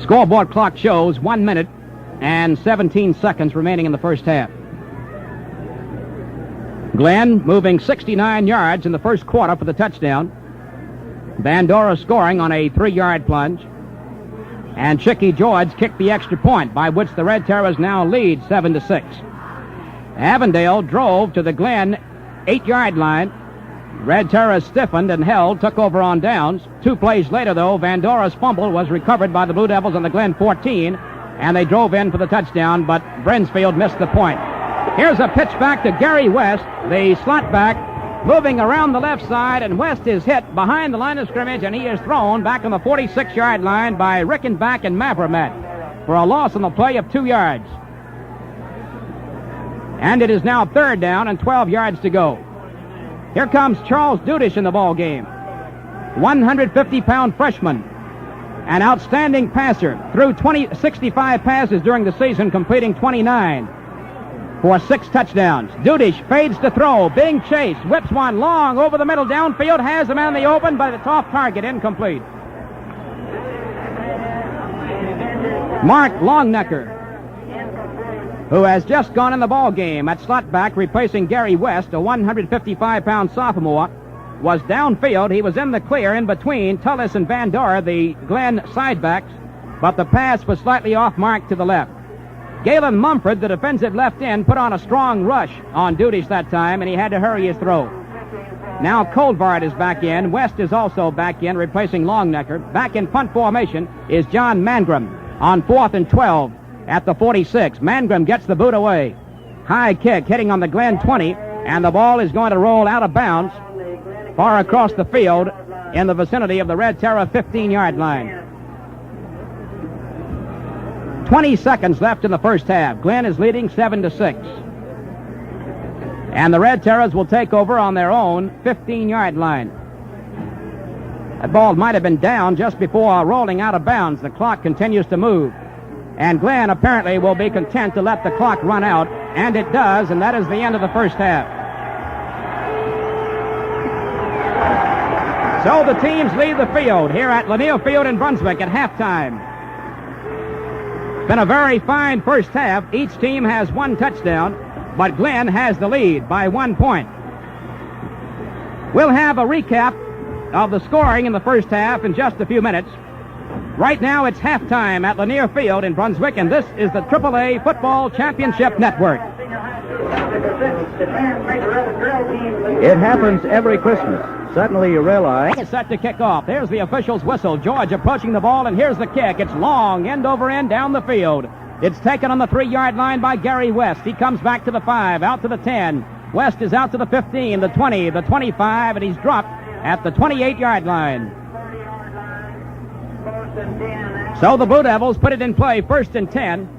Scoreboard clock shows 1 minute and 17 seconds remaining in the first half. Glynn moving 69 yards in the first quarter for the touchdown. Van Dora scoring on a 3-yard plunge. And Chicky George kicked the extra point, by which the Red Terrors now lead 7-6. Avondale drove to the Glynn 8-yard line. Red Terrors stiffened and held, took over on downs. 2 plays later, though, Van Dora's fumble was recovered by the Blue Devils on the Glynn 14, and they drove in for the touchdown, but Brinsfield missed the point. Here's a pitch back to Gary West, the slot back, moving around the left side, and West is hit behind the line of scrimmage, and he is thrown back on the 46-yard line by Rickenback and Mavromat for a loss on the play of 2 yards. And it is now 3rd down and 12 yards to go. Here comes Charles Dudish in the ball game. 150-pound freshman, an outstanding passer, threw 65 passes during the season, completing 29 for 6 touchdowns. Dudish fades to throw, being chased, whips one long over the middle downfield, has him in the open, but it's off target, incomplete. Mark Longnecker, who has just gone in the ball game at slot back, replacing Gary West, a 155-pound sophomore, was downfield. He was in the clear in between Tullis and Van Dora, the Glynn sidebacks, but the pass was slightly off mark to the left. Galen Mumford, the defensive left end, put on a strong rush on Dudish that time, and he had to hurry his throw. Now Colvard is back in. West is also back in, replacing Longnecker. Back in punt formation is John Mangrum on 4th and 12. at the 46. Mangrum gets the boot away. High kick hitting on the Glynn 20, and the ball is going to roll out of bounds far across the field in the vicinity of the Red Terror 15-yard line. 20 seconds left in the first half. Glynn is leading 7-6. And the Red Terrors will take over on their own 15-yard line. That ball might have been down just before rolling out of bounds. The clock continues to move. And Glynn apparently will be content to let the clock run out, and it does, and that is the end of the first half. So the teams leave the field here at Lanier Field in Brunswick at halftime. It's been a very fine first half. Each team has one touchdown, but Glynn has the lead by 1 point. We'll have a recap of the scoring in the first half in just a few minutes. Right now it's halftime at Lanier Field in Brunswick, and this is the AAA Football Championship Network. It happens every Christmas. Suddenly you realize... It's set to kick off. There's the official's whistle. George approaching the ball, and here's the kick. It's long, end over end down the field. It's taken on the 3-yard line by Gary West. He comes back to the 5, out to the 10. West is out to the 15, the 20, the 25, and he's dropped at the 28-yard line. So the Blue Devils put it in play, 1st and 10,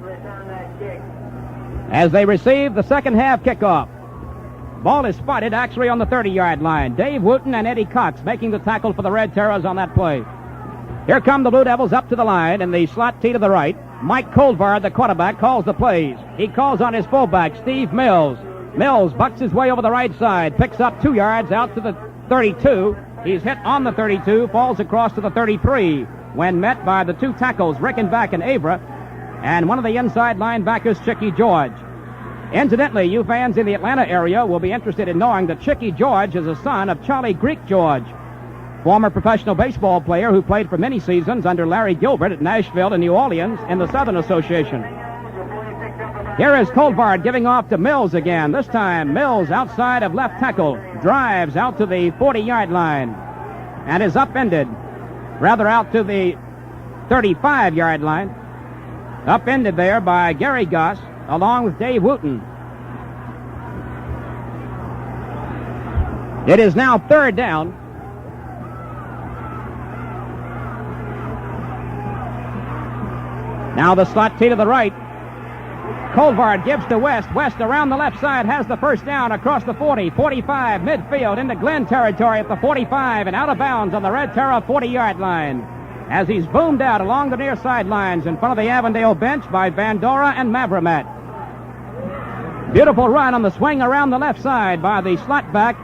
as they receive the second half kickoff. Ball is spotted actually on the 30-yard line. Dave Wooten and Eddie Cox making the tackle for the Red Terrors on that play. Here come the Blue Devils up to the line in the slot T to the right. Mike Colvard, the quarterback, calls the plays. He calls on his fullback, Steve Mills. Mills bucks his way over the right side, picks up 2 yards out to the 32. He's hit on the 32, falls across to the 33 when met by the 2 tackles, Rickenback and Avra, and one of the inside linebackers, Chicky George. Incidentally, you fans in the Atlanta area will be interested in knowing that Chicky George is a son of Charlie Greek George, former professional baseball player who played for many seasons under Larry Gilbert at Nashville and New Orleans in the Southern Association. Here is Colvard giving off to Mills again. This time, Mills outside of left tackle, drives out to the 40-yard line, and is upended, rather out to the 35-yard line, upended there by Gary Goss, along with Dave Wooten. It is now 3rd down. Now the slot T to the right. Colvard gives to West. West around the left side has the first down across the 40, 45, midfield into Glynn territory at the 45 and out of bounds on the Red Terror 40-yard line as he's boomed out along the near sidelines in front of the Avondale bench by Vandora and Mavramat. Beautiful run on the swing around the left side by the slot back,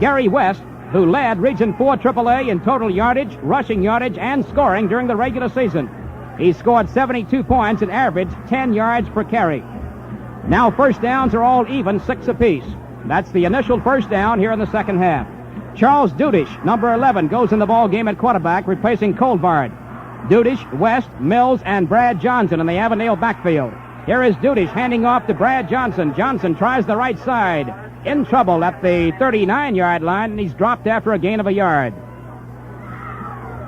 Gary West, who led Region 4 AAA in total yardage, rushing yardage, and scoring during the regular season. He scored 72 points and averaged 10 yards per carry. Now first downs are all even, 6 apiece. That's the initial first down here in the second half. Charles Dudish, number 11, goes in the ball game at quarterback, replacing Colvard. Dudish, West, Mills, and Brad Johnson in the Avondale backfield. Here is Dudish handing off to Brad Johnson. Johnson tries the right side. In trouble at the 39-yard line, and he's dropped after a gain of a yard.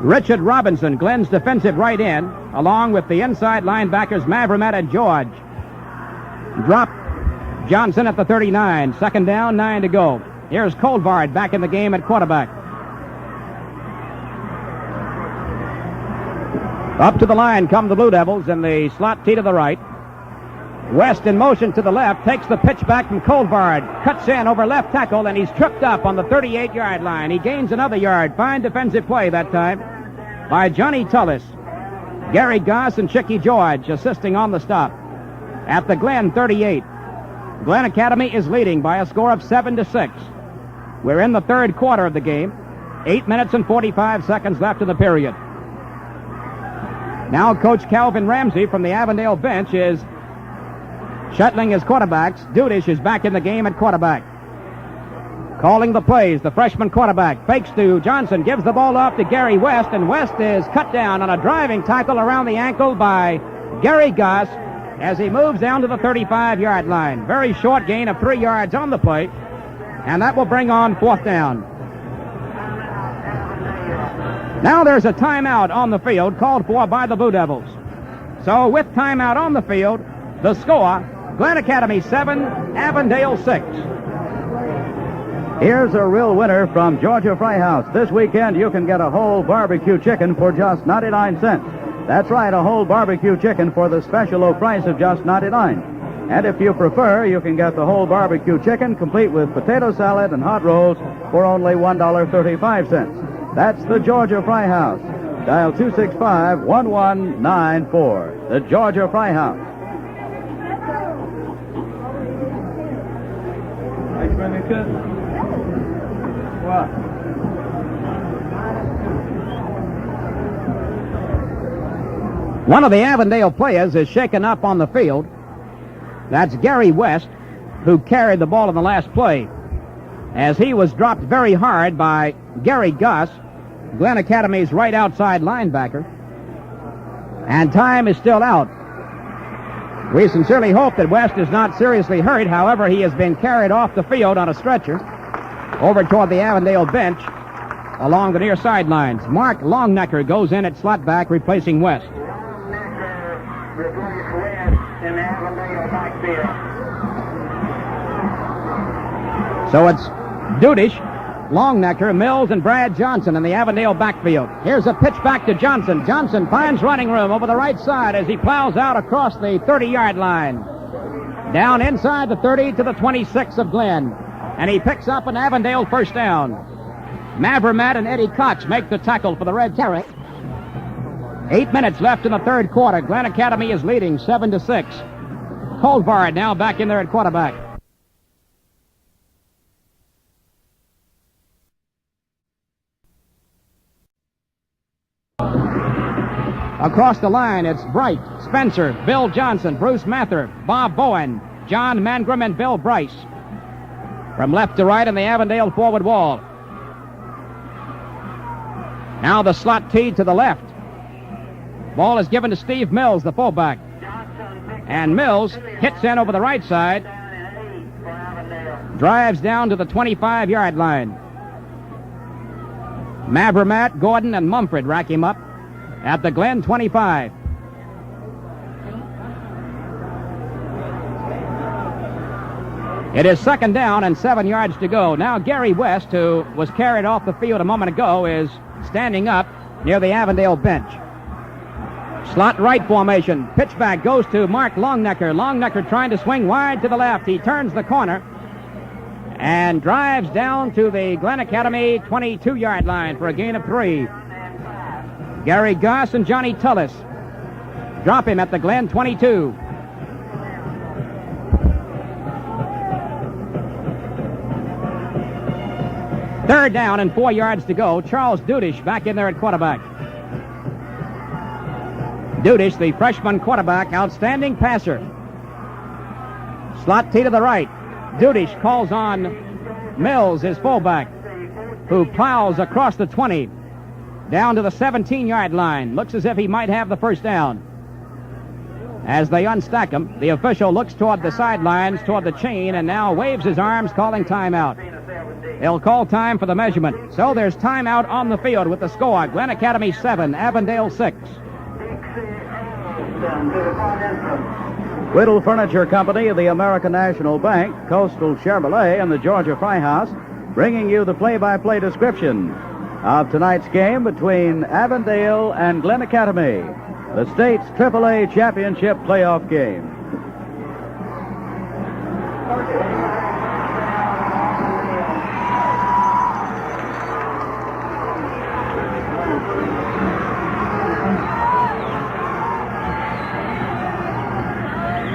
Richard Robinson, Glenn's defensive right end, along with the inside linebackers Mavramat and George. Drop Johnson at the 39. 2nd down, 9 to go. Here's Colvard back in the game at quarterback. Up to the line come the Blue Devils in the slot T to the right. West in motion to the left, takes the pitch back from Colvard, cuts in over left tackle, and he's tripped up on the 38-yard line. He gains another yard. Fine defensive play that time by Johnny Tullis. Gary Goss and Chicky George assisting on the stop. At the Glynn 38. Glynn Academy is leading by a score of 7-6. We're in the 3rd quarter of the game. 8 minutes and 45 seconds left in the period. Now Coach Calvin Ramsey from the Avondale bench is shuttling his quarterbacks. Dudish is back in the game at quarterback. Calling the plays, the freshman quarterback fakes to Johnson, gives the ball off to Gary West, and West is cut down on a driving tackle around the ankle by Gary Goss as he moves down to the 35-yard line. Very short gain of 3 yards on the play, and that will bring on 4th down. Now there's a timeout on the field called for by the Blue Devils. So with timeout on the field, the score, Glynn Academy 7, Avondale 6. Here's a real winner from Georgia Fry House. This weekend you can get a whole barbecue chicken for just 99 cents. That's right, a whole barbecue chicken for the special low price of just 99. And if you prefer, you can get the whole barbecue chicken complete with potato salad and hot rolls for only $1.35. That's the Georgia Fry House. Dial 265-1194. The Georgia Fry House. One of the Avondale players is shaken up on the field. That's Gary West, who carried the ball in the last play, as he was dropped very hard by Gary Goss, Glynn Academy's right outside linebacker. And time is still out. We sincerely hope that West is not seriously hurt. However, he has been carried off the field on a stretcher over toward the Avondale bench along the near sidelines. Mark Longnecker goes in at slot back, replacing West. So it's Dudish, Longnecker, Mills, and Brad Johnson in the Avondale backfield. Here's a pitch back to Johnson. Johnson finds running room over the right side as he plows out across the 30-yard line. Down inside the 30 to the 26 of Glynn. And he picks up an Avondale first down. Mavermat and Eddie Cox make the tackle for the Red Terror. 8 minutes left in the third quarter. Glynn Academy is leading 7-6. Colvard now back in there at quarterback. Across the line, it's Bright, Spencer, Bill Johnson, Bruce Mather, Bob Bowen, John Mangrum, and Bill Bryce. From left to right in the Avondale forward wall. Now the slot tee to the left. Ball is given to Steve Mills, the fullback. And Mills hits in over the right side. Drives down to the 25-yard line. Mavermat, Gordon, and Mumford rack him up at the Glynn 25. It is second down and 7 yards to go. Now Gary West, who was carried off the field a moment ago, is standing up near the Avondale bench. Slot right formation. Pitchback goes to Mark Longnecker. Longnecker trying to swing wide to the left. He turns the corner and drives down to the Glynn Academy 22-yard line for a gain of 3. Gary Goss and Johnny Tullis drop him at the Glynn 22. Third down and 4 yards to go. Charles Dudish back in there at quarterback. Dudish, the freshman quarterback, outstanding passer. Slot tee to the right. Dudish calls on Mills, his fullback, who plows across the 20 down to the 17-yard line. Looks as if he might have the first down. As they unstack him, the official looks toward the sidelines, toward the chain, and now waves his arms, calling timeout. He'll call time for the measurement. So there's timeout on the field with the score. Glynn Academy 7, Avondale 6. Whittle Furniture Company, the American National Bank, Coastal Chevrolet, and the Georgia Fry House, bringing you the play-by-play description of tonight's game between Avondale and Glynn Academy, the state's AAA championship playoff game.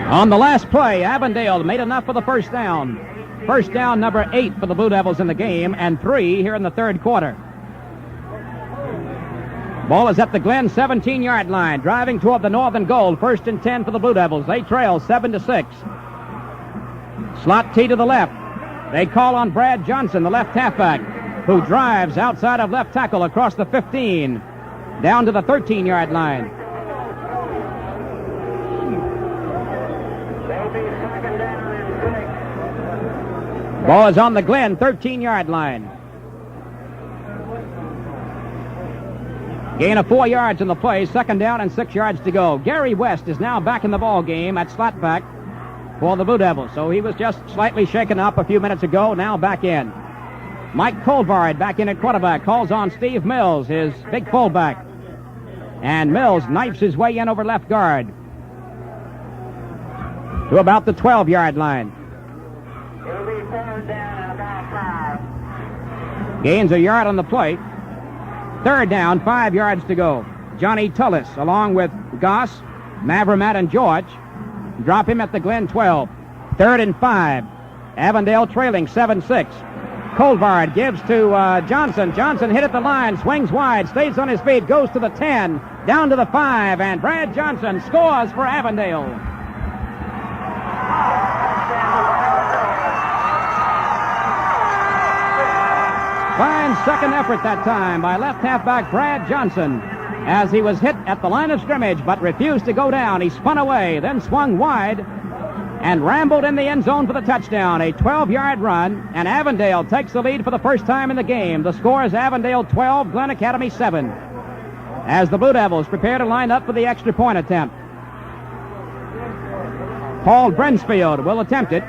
On the last play, Avondale made enough for the first down. First down number 8 for the Blue Devils in the game, and 3 here in the third quarter. Ball is at the Glynn 17-yard line, driving toward the northern goal. First and 10 for the Blue Devils. They trail 7-6. Slot tee to the left. They call on Brad Johnson, the left halfback, who drives outside of left tackle across the 15, down to the 13-yard line. Ball is on the Glynn 13-yard line. Gain of 4 yards in the play, 2nd down and 6 yards to go. Gary West is now back in the ball game at slot back for the Blue Devils. So he was just slightly shaken up a few minutes ago, now back in. Mike Colvard back in at quarterback, calls on Steve Mills, his big fullback. And Mills knifes his way in over left guard to about the 12-yard line. It'll be 3rd down and about 5. Gains a yard on the play. 3rd down, 5 yards to go. Johnny Tullis, along with Goss, Mavromat, and George, drop him at the Glynn 12. 3rd and 5. Avondale trailing 7-6. Colvard gives to Johnson. Johnson hit at the line, swings wide, stays on his feet, goes to the 10, down to the 5, and Brad Johnson scores for Avondale. Fine second effort that time by left halfback Brad Johnson as he was hit at the line of scrimmage but refused to go down. He spun away, then swung wide and rambled in the end zone for the touchdown. A 12-yard run, and Avondale takes the lead for the first time in the game. The score is Avondale 12, Glen Academy 7. As the Blue Devils prepare to line up for the extra point attempt. Paul Brensfield will attempt it.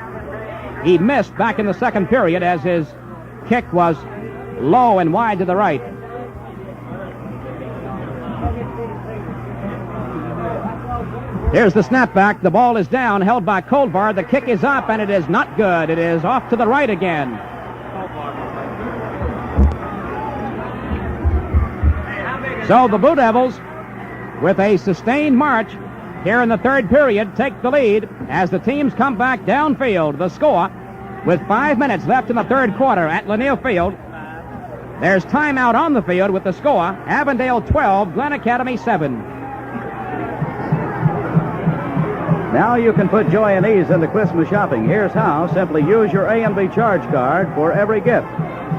He missed back in the second period as his kick was low and wide to the right. Here's the snapback. The ball is down, held by Colvard. The kick is up, and it is not good. It is off to the right again. So the Blue Devils, with a sustained march here in the third period, take the lead as the teams come back downfield. The score, with 5 minutes left in the third quarter at Lanier Field. There's timeout on the field with the score, Avondale 12, Glen Academy 7. Now you can put joy and ease into Christmas shopping. Here's how. Simply use your A&B charge card for every gift.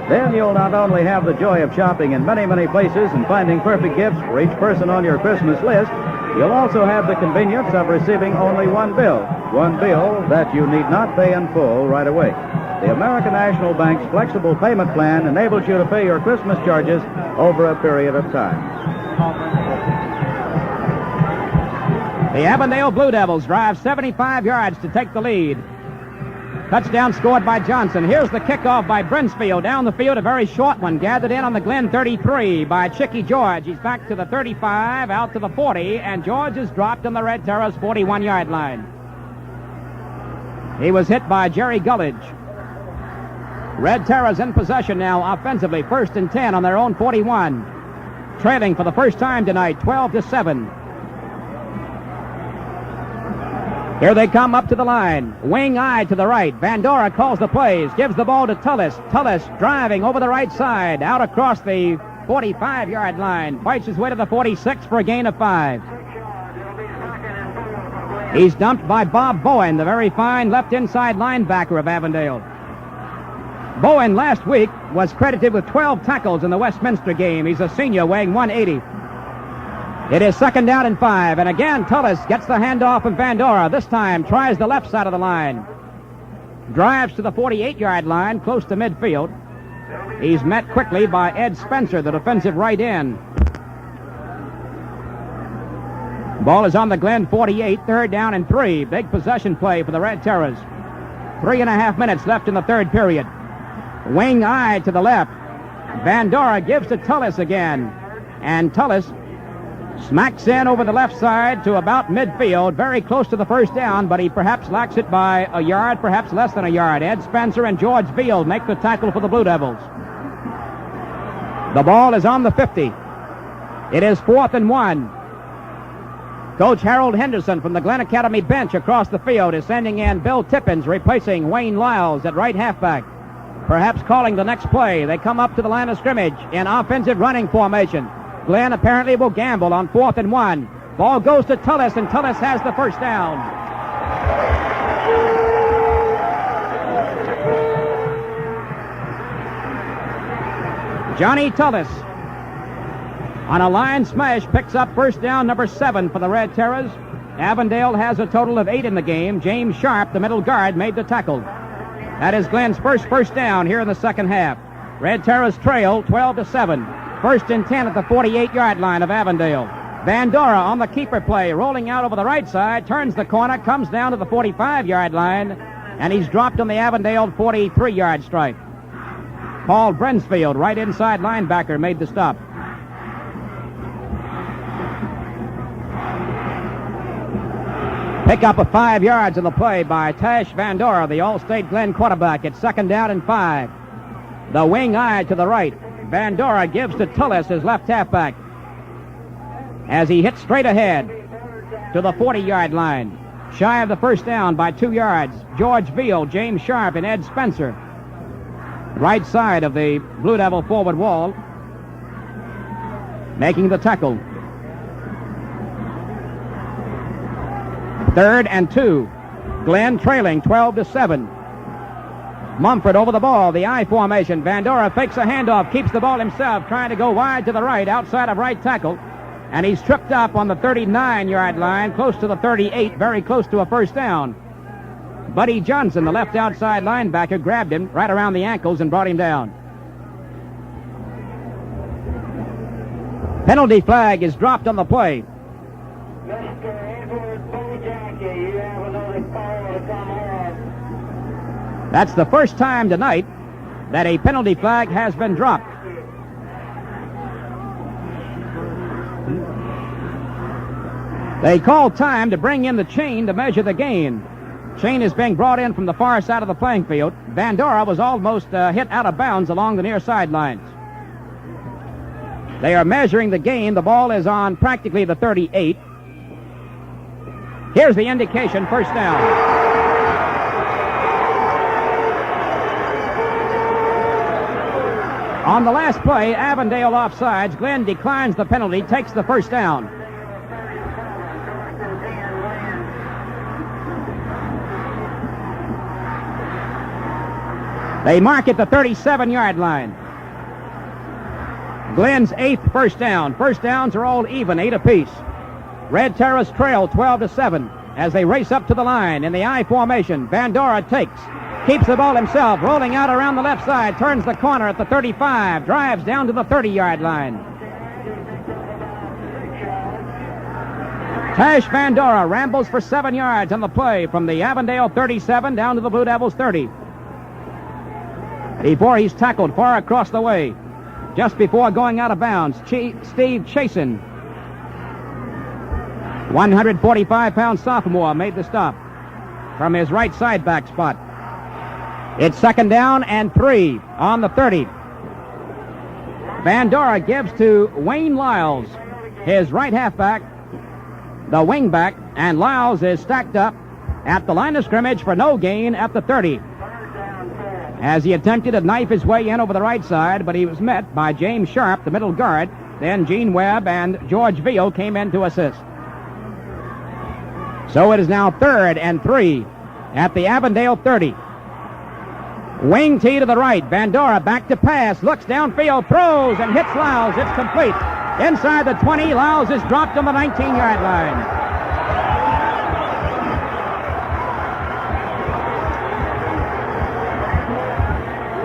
Then you'll not only have the joy of shopping in many, many places and finding perfect gifts for each person on your Christmas list, you'll also have the convenience of receiving only one bill that you need not pay in full right away. The American National Bank's flexible payment plan enables you to pay your Christmas charges over a period of time. The Avondale Blue Devils drive 75 yards to take the lead. Touchdown scored by Johnson. Here's the kickoff by Brensfield. Down the field, a very short one. Gathered in on the Glen 33 by Chicky George. He's back to the 35, out to the 40, and George is dropped on the Red Terror's 41-yard line. He was hit by Jerry Gullidge. Red Terror's in possession now offensively. 1st and 10 on their own 41. Trailing for the first time tonight, 12-7. Here they come up to the line. Wing eye to the right. Van Dora calls the plays. Gives the ball to Tullis. Tullis driving over the right side. Out across the 45-yard line. Fights his way to the 46 for a gain of 5. He's dumped by Bob Bowen, the very fine left inside linebacker of Avondale. Bowen last week was credited with 12 tackles in the Westminster game. He's a senior weighing 180. It is 2nd down and 5, and again Tullis gets the handoff of Van Dora. This time tries the left side of the line. Drives to the 48-yard line, close to midfield. He's met quickly by Ed Spencer, the defensive right end. Ball is on the Glen 48, 3rd down and 3. Big possession play for the Red Terrors. 3.5 minutes left in the third period. Wing eye to the left. Van Dora gives to Tullis again, and Tullis smacks in over the left side to about midfield, very close to the first down, but he perhaps lacks it by a yard, perhaps less than a yard. Ed Spencer and George Veal make the tackle for the Blue Devils. The ball is on the 50. It is 4th and 1. Coach Harold Henderson from the Glen Academy bench across the field is sending in Bill Tippins, replacing Wayne Lyles at right halfback. Perhaps calling the next play. They come up to the line of scrimmage in offensive running formation. Glenn apparently will gamble on 4th and 1. Ball goes to Tullis, and Tullis has the first down. Johnny Tullis, on a line smash, picks up first down number 7 for the Red Terrors. Avondale has a total of 8 in the game. James Sharp, the middle guard, made the tackle. That is Glenn's first down here in the second half. Red Terrors trail 12-7. First and 10 at the 48-yard line of Avondale. Vandora on the keeper play, rolling out over the right side, turns the corner, comes down to the 45-yard line, and he's dropped on the Avondale 43-yard stripe. Paul Brensfield, right inside linebacker, made the stop. Pick up of 5 yards on the play by Tash Vandora, the All-State Glynn quarterback. It's 2nd down and 5. The wing eye to the right. Vandora gives to Tullis, his left halfback, as he hits straight ahead to the 40-yard line. Shy of the first down by 2 yards. George Veal, James Sharp, and Ed Spencer. Right side of the Blue Devil forward wall, making the tackle. 3rd and 2. Glynn trailing 12-7. Mumford over the ball, the I formation. Vandora fakes a handoff, keeps the ball himself, trying to go wide to the right, outside of right tackle. And he's tripped up on the 39-yard line, close to the 38, very close to a first down. Buddy Johnson, the left outside linebacker, grabbed him right around the ankles and brought him down. Penalty flag is dropped on the play. Mr. Edward Bojacki, you have another call to come on. That's the first time tonight that a penalty flag has been dropped. They called time to bring in the chain to measure the gain. Chain is being brought in from the far side of the playing field. Vandora was almost hit out of bounds along the near sidelines. They are measuring the gain. The ball is on practically the 38. Here's the indication, first down. On the last play, Avondale offsides. Glynn declines the penalty, takes the first down. They mark at the 37-yard line. Glynn's 8th first down. First downs are all even, 8 apiece. Red Terrace trail 12-7 as they race up to the line in the I formation. Vandora takes, keeps the ball himself, rolling out around the left side, turns the corner at the 35, drives down to the 30-yard line. Tash Vandora rambles for 7 yards on the play from the Avondale 37 down to the Blue Devils 30. Before he's tackled far across the way, just before going out of bounds, Steve Chasen, 145-pound sophomore, made the stop from his right side back spot. It's 2nd down and 3 on the 30. Vandora gives to Wayne Lyles, his right halfback, the wing back, and Lyles is stacked up at the line of scrimmage for no gain at the 30. As he attempted to knife his way in over the right side, but he was met by James Sharp, the middle guard. Then Gene Webb and George Veal came in to assist. So it is now 3rd and 3 at the Avondale 30. Wing tee to the right. Vandora back to pass, looks downfield, throws, and hits Lyles. It's complete. Inside the 20, Lyles is dropped on the 19-yard line.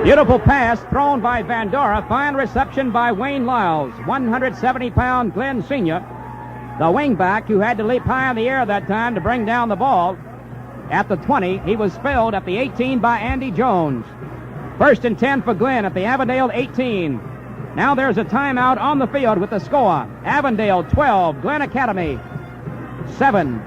Beautiful pass thrown by Vandora. Fine reception by Wayne Lyles, 170-pound Glynn senior. The wingback who had to leap high in the air that time to bring down the ball. At the 20, he was filled at the 18 by Andy Jones. 1st and 10 for Glynn at the Avondale 18. Now there's a timeout on the field with the score. Avondale 12, Glynn Academy 7.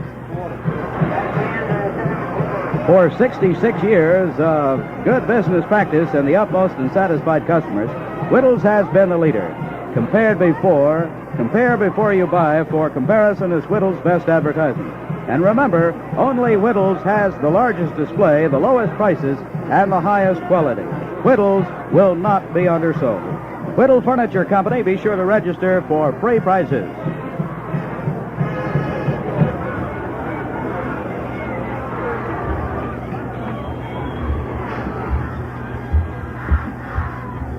For 66 years of good business practice and the utmost and satisfied customers, Whittles has been the leader. Compare before you buy. For comparison is Whittles' best advertising. And remember, only Whittles has the largest display, the lowest prices, and the highest quality. Whittles will not be undersold. Whittle Furniture Company, be sure to register for free prizes.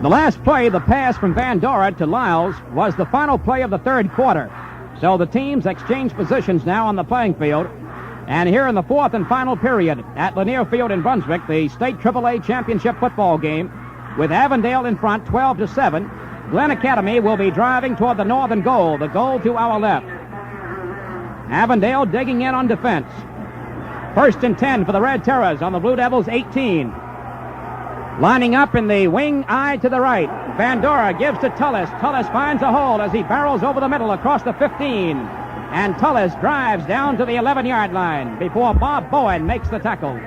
The last play, the pass from Vandora to Lyles, was the final play of the 3rd quarter. So the teams exchange positions now on the playing field. And here in the 4th and final period at Lanier Field in Brunswick, the state AAA championship football game, with Avondale in front 12-7. Glynn Academy will be driving toward the northern goal, the goal to our left. Avondale digging in on defense. 1st and 10 for the Red Terrors on the Blue Devils' 18. Lining up in the wing eye to the right. Vandora gives to Tullis. Tullis finds a hole as he barrels over the middle across the 15. And Tullis drives down to the 11-yard line before Bob Bowen makes the tackle.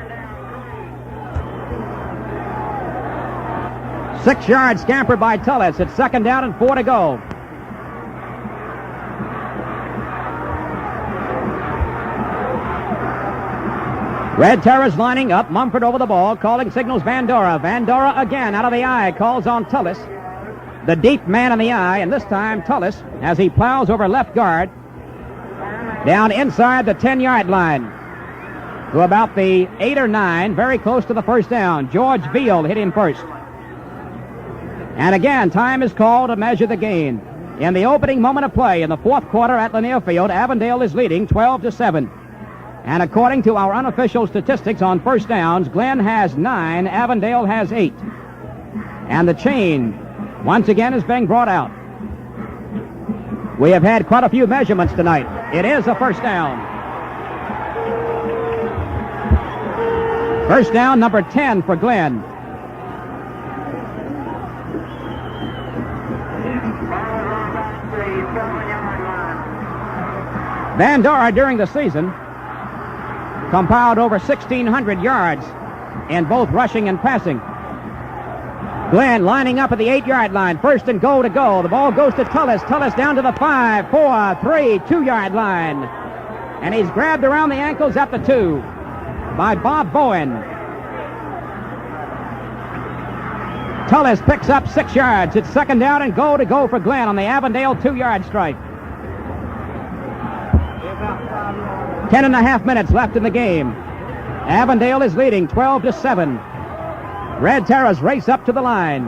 6-yard scamper by Tullis. It's 2nd down and 4 to go. Red Terrors lining up. Mumford over the ball, calling signals Vandora. Vandora again out of the eye, calls on Tullis. The deep man in the eye, and this time Tullis, as he plows over left guard, down inside the 10-yard line to about the 8 or 9, very close to the 1st down. George Veal hit him first. And again, time is called to measure the gain. In the opening moment of play in the 4th quarter at Lanier Field, Avondale is leading 12-7. And according to our unofficial statistics on 1st downs, Glynn has 9, Avondale has 8. And the chain once again is being brought out. We have had quite a few measurements tonight. It is a 1st down. 1st down, number 10 for Glynn. Vandora during the season compiled over 1,600 yards in both rushing and passing. Glynn lining up at the 8-yard line. 1st and goal to go. The ball goes to Tullis. Tullis down to the 5, 4, 3, 2-yard line. And he's grabbed around the ankles at the 2 by Bob Bowen. Tullis picks up 6 yards. It's 2nd down and goal to go for Glynn on the Avondale 2-yard strike. 10.5 minutes left in the game. Avondale is leading 12-7. Red Terrors race up to the line.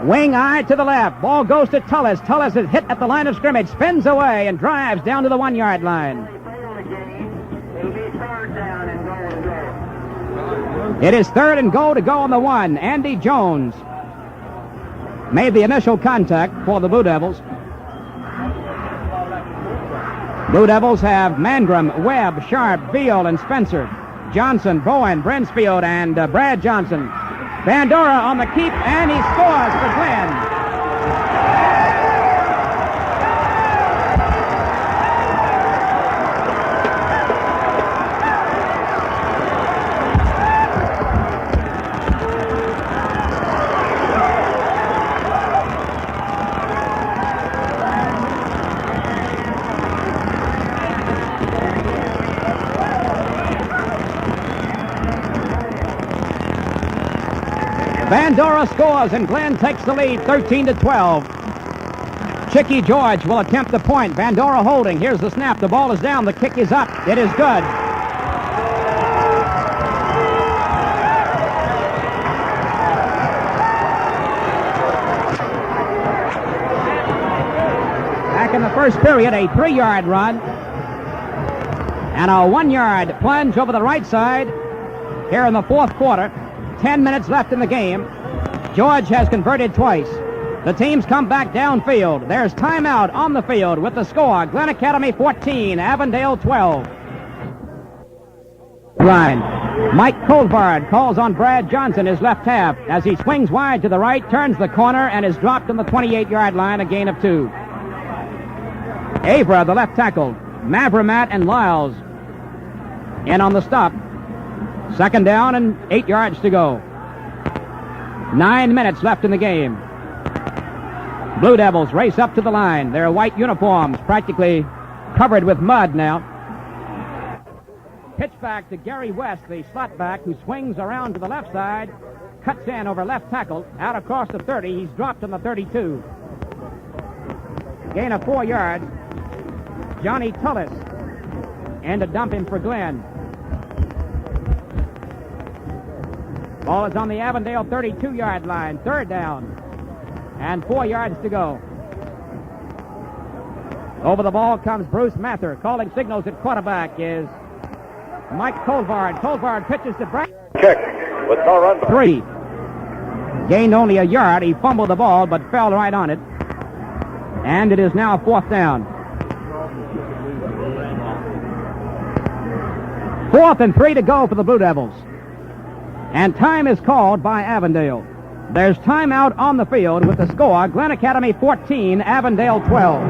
Wing eye to the left. Ball goes to Tullis. Tullis is hit at the line of scrimmage, spins away, and drives down to the 1-yard line. It is 3rd and goal to go on the 1. Andy Jones made the initial contact for the Blue Devils. Blue Devils have Mangrum, Webb, Sharp, Veal, and Spencer. Johnson, Bowen, Brinsfield, and Brad Johnson. Vandora on the keep, and he scores for Glynn. Vandora scores, and Glynn takes the lead 13-12. Chicky George will attempt the point. Vandora holding. Here's the snap. The ball is down. The kick is up. It is good. Back in the first period, a 3-yard run and a 1-yard plunge over the right side here in the 4th quarter. 10 minutes left in the game. George has converted twice. The teams come back downfield. There's timeout on the field with the score. Glynn Academy 14, Avondale 12. Line. Mike Colvard calls on Brad Johnson, his left half, as he swings wide to the right, turns the corner, and is dropped on the 28-yard line, a gain of 2. Avra, the left tackle. Mavramat and Lyles in on the stop. 2nd down and 8 yards to go. 9 minutes left in the game. Blue Devils race up to the line. Their white uniforms practically covered with mud now. Pitch back to Gary West, the slot back, who swings around to the left side, cuts in over left tackle, out across the 30. He's dropped on the 32. Gain of 4 yards. Johnny Tullis and to dump him for Glynn. Ball is on the Avondale 32-yard line. 3rd down and 4 yards to go. Over the ball comes Bruce Mather. Calling signals at quarterback is Mike Colvard. Colvard pitches to Brad. Kick with no run back. 3. Gained only a yard. He fumbled the ball, but fell right on it. And it is now 4th down. 4th and 3 to go for the Blue Devils. And time is called by Avondale. There's timeout on the field with the score, Glynn Academy 14, Avondale 12.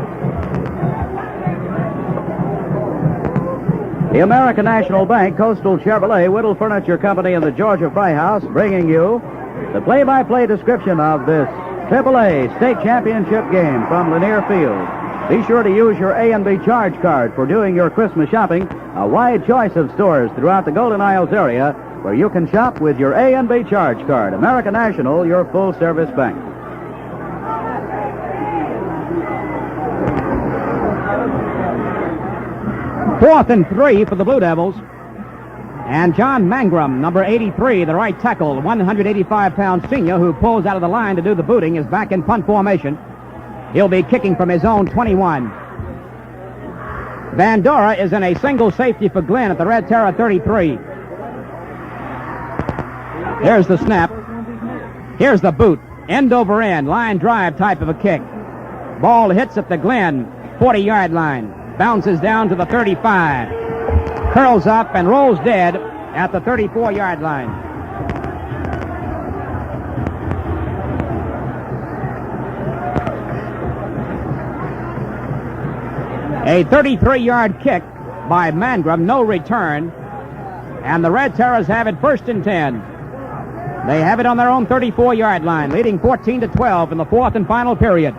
The American National Bank, Coastal Chevrolet, Whittle Furniture Company, and the Georgia Fry House bringing you the play-by-play description of this AAA State Championship game from Lanier Field. Be sure to use your A&B charge card for doing your Christmas shopping. A wide choice of stores throughout the Golden Isles area where you can shop with your A&B charge card. American National, your full-service bank. Fourth and 3 for the Blue Devils. And John Mangrum, number 83, the right tackle, 185-pound senior who pulls out of the line to do the booting, is back in punt formation. He'll be kicking from his own 21. Van Dora is in a single safety for Glynn at the Red Terror 33. Here's the snap. Here's the boot. End over end, line drive type of a kick. Ball hits at the Glynn 40-yard line. Bounces down to the 35. Curls up and rolls dead at the 34-yard line. A 33-yard kick by Mangrum, no return. And the Red Terrors have it 1st and 10. They have it on their own 34-yard line, leading 14-12 in the 4th and final period.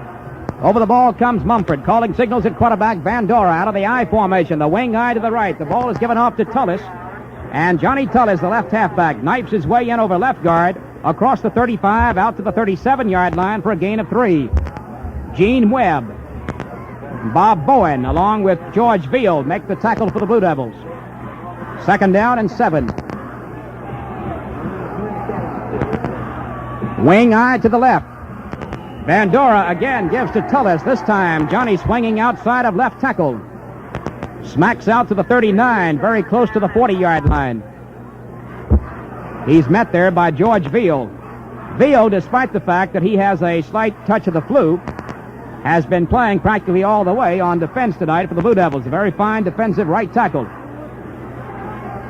Over the ball comes Mumford, calling signals at quarterback. Van Dora out of the I formation, the wing eye to the right. The ball is given off to Tullis. And Johnny Tullis, the left halfback, knifes his way in over left guard, across the 35, out to the 37-yard line for a gain of 3. Gene Webb, Bob Bowen, along with George Veal, make the tackle for the Blue Devils. 2nd down and 7. Wing eye to the left. Van Dora again gives to Tullis. This time, Johnny swinging outside of left tackle. Smacks out to the 39, very close to the 40-yard line. He's met there by George Veal. Veal, despite the fact that he has a slight touch of the flu, has been playing practically all the way on defense tonight for the Blue Devils. A very fine defensive right tackle.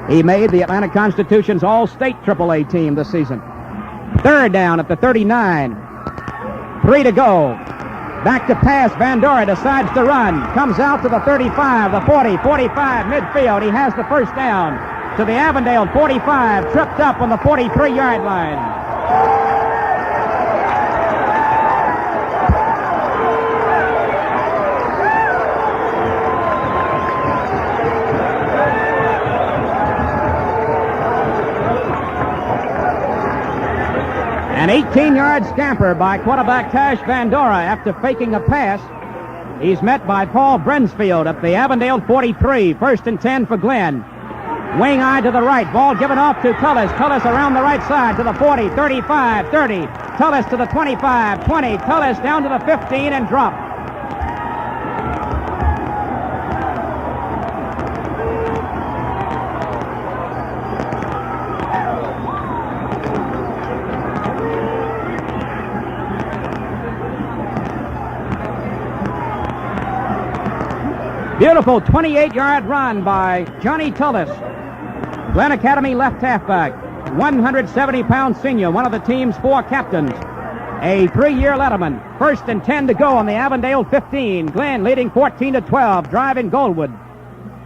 He made the Atlanta Constitution's All-State AAA team this season. 3rd down at the 39. 3 to go. Back to pass. Van Dora decides to run. Comes out to the 35, the 40, 45, midfield. He has the 1st down to the Avondale 45. Tripped up on the 43-yard line. An 18-yard scamper by quarterback Tash Van Dora after faking a pass. He's met by Paul Brensfield at the Avondale 43. 1st and 10 for Glynn. Wing eye to the right. Ball given off to Tullis. Tullis around the right side to the 40, 35, 30. Tullis to the 25, 20. Tullis down to the 15 and dropped. Beautiful 28-yard run by Johnny Tullis. Glynn Academy left halfback. 170-pound senior, one of the team's 4 captains. A 3-year letterman. 1st and 10 to go on the Avondale 15. Glynn leading 14-12, driving Goldwood.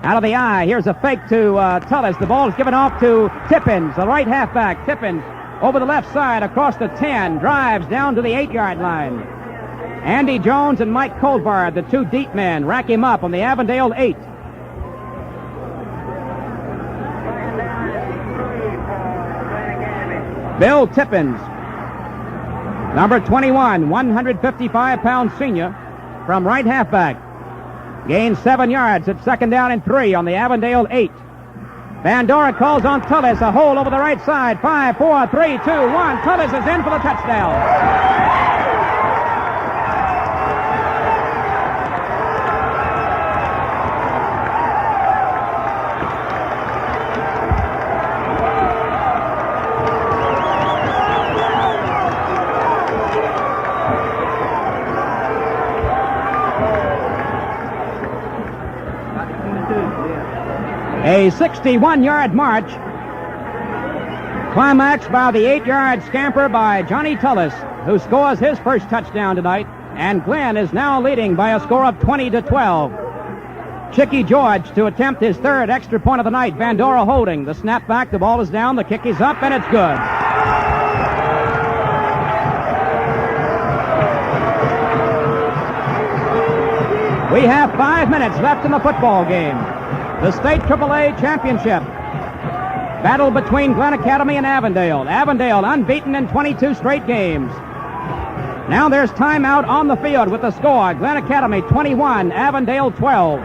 Out of the eye, here's a fake to Tullis. The ball is given off to Tippins, the right halfback. Tippins over the left side across the 10, drives down to the 8-yard line. Andy Jones and Mike Colvard, the 2 deep men, rack him up on the Avondale 8. Bill Tippins, number 21, 155-pound senior from right halfback. Gains 7 yards at 2nd down and 3 on the Avondale 8. Van Dora calls on Tullis, a hole over the right side. 5, 4, 3, 2, 1. Tullis is in for the touchdown. A 61-yard march, climaxed by the 8-yard scamper by Johnny Tullis, who scores his first touchdown tonight, and Glynn is now leading by a score of 20-12. Chicky George to attempt his third extra point of the night. Vandora holding. The snap back, the ball is down, the kick is up, and it's good. We have 5 minutes left in the football game. The state AAA championship. Battle between Glenn Academy and Avondale. Avondale unbeaten in 22 straight games. Now there's timeout on the field with the score. Glenn Academy 21, Avondale 12.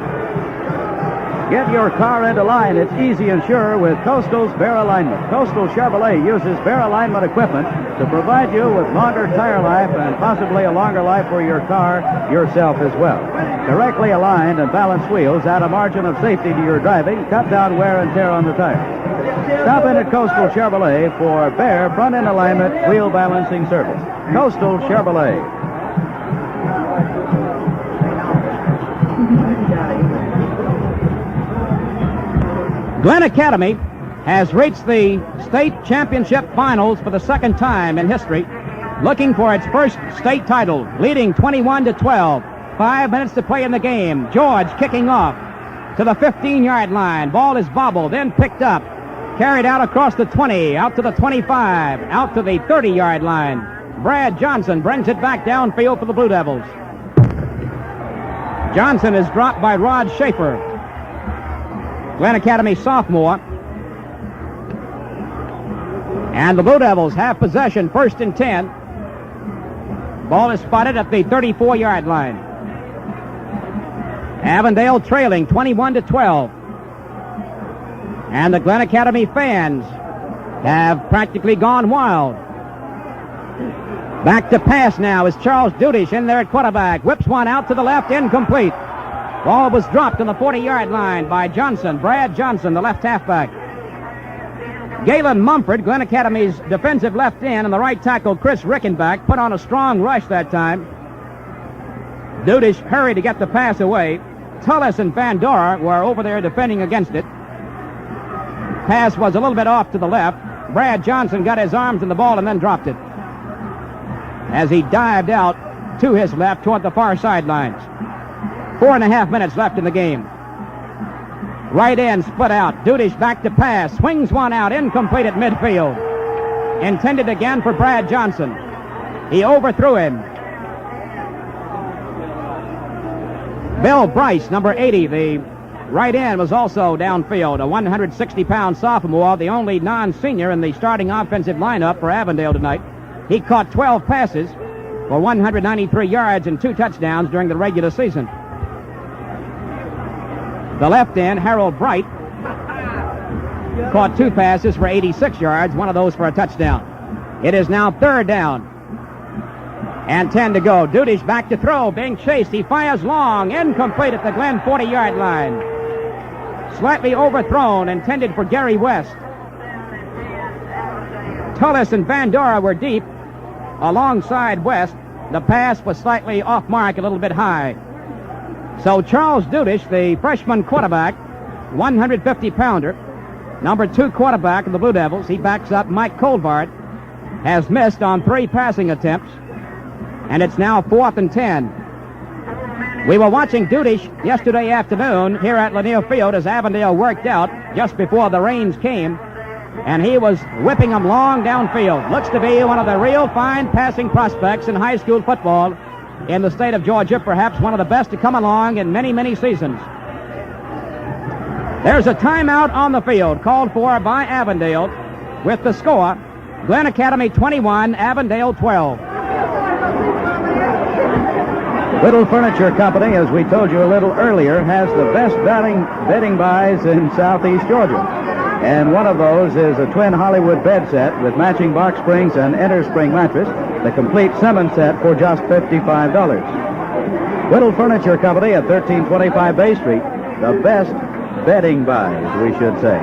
Get your car into line. It's easy and sure with Coastal's Bear Alignment. Coastal Chevrolet uses Bear Alignment equipment to provide you with longer tire life and possibly a longer life for your car yourself as well. Correctly aligned and balanced wheels add a margin of safety to your driving, cut down wear and tear on the tires. Stop in at Coastal Chevrolet for Bear front-end alignment wheel balancing service. Coastal Chevrolet. Glenn Academy has reached the state championship finals for the second time in history, looking for its first state title, leading 21-12. 5 minutes to play in the game. George kicking off to the 15-yard line. Ball is bobbled, then picked up, carried out across the 20, out to the 25, out to the 30-yard line. Brad Johnson brings it back downfield for the Blue Devils. Johnson is dropped by Rod Schaefer, Glenn Academy sophomore. And the Blue Devils have possession, 1st and 10. Ball is spotted at the 34-yard line. Avondale trailing 21-12. And the Glenn Academy fans have practically gone wild. Back to pass now is Charles Dudish in there at quarterback. Whips one out to the left, incomplete. Ball was dropped on the 40-yard line by Johnson, Brad Johnson, the left halfback. Galen Mumford, Glenn Academy's defensive left end, and the right tackle, Chris Rickenbach, put on a strong rush that time. Dudish hurried to get the pass away. Tullis and Vandora were over there defending against it. Pass was a little bit off to the left. Brad Johnson got his arms in the ball and then dropped it as he dived out to his left toward the far sidelines. 4.5 minutes left in the game. Right end split out. Dudish back to pass. Swings one out. Incomplete at midfield. Intended again for Brad Johnson. He overthrew him. Bill Bryce, number 80, the right end, was also downfield. A 160-pound sophomore, the only non-senior in the starting offensive lineup for Avondale tonight. He caught 12 passes for 193 yards and 2 touchdowns during the regular season. The left end, Harold Bright, caught 2 passes for 86 yards, one of those for a touchdown. It is now 3rd down and 10 to go. Dudish back to throw, being chased. He fires long, incomplete at the Glenn 40-yard line. Slightly overthrown, intended for Gary West. Tullis and Vandora were deep alongside West. The pass was slightly off mark, a little bit high. So Charles Dudish, the freshman quarterback, 150-pounder, number 2 quarterback of the Blue Devils, he backs up Mike Colvart, has missed on 3 passing attempts, and it's now 4th and 10. We were watching Dudish yesterday afternoon here at Lanier Field as Avondale worked out just before the rains came, and he was whipping them long downfield. Looks to be one of the real fine passing prospects in high school football in the state of Georgia, perhaps one of the best to come along in many, many seasons. There's a timeout on the field called for by Avondale with the score, Glenn Academy 21, Avondale 12. Whittle Furniture Company, as we told you a little earlier, has the best bedding buys in southeast Georgia. And one of those is a twin Hollywood bed set with matching box springs and innerspring mattress, the complete Simmons set for just $55. Whittle Furniture Company at 1325 Bay Street, the best bedding buys, we should say.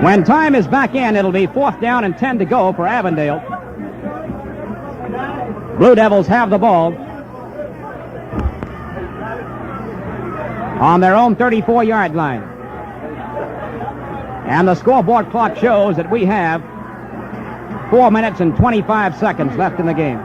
When time is back in, it'll be 4th down and 10 to go for Avondale. Blue Devils have the ball on their own 34-yard line. And the scoreboard clock shows that we have 4 minutes and 25 seconds left in the game.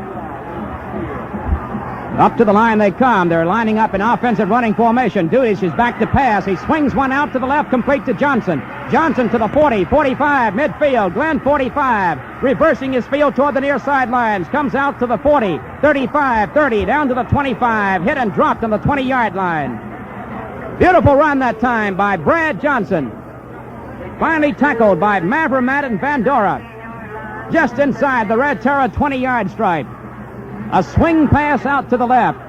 Up to the line they come. They're lining up in offensive running formation. Dudish is back to pass. He swings one out to the left, complete to Johnson. Johnson to the 40, 45, midfield. Glynn 45, reversing his field toward the near sidelines. Comes out to the 40, 35, 30, down to the 25. Hit and dropped on the 20-yard line. Beautiful run that time by Brad Johnson. Finally tackled by Mavromat and Vandora. Just inside the Red Terror 20-yard stripe. A swing pass out to the left.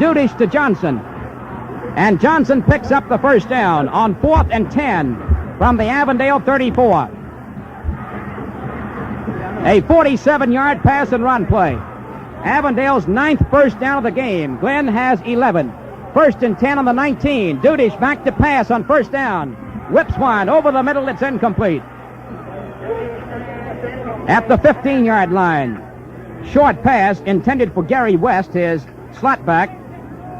Dudish to Johnson. And Johnson picks up the first down on 4th and 10 from the Avondale 34. A 47-yard pass and run play. Avondale's 9th first down of the game. Glynn has 11. 1st and 10 on the 19. Dudish back to pass on first down. Whips one over the middle. It's incomplete. At the 15-yard line. Short pass intended for Gary West, his slot back,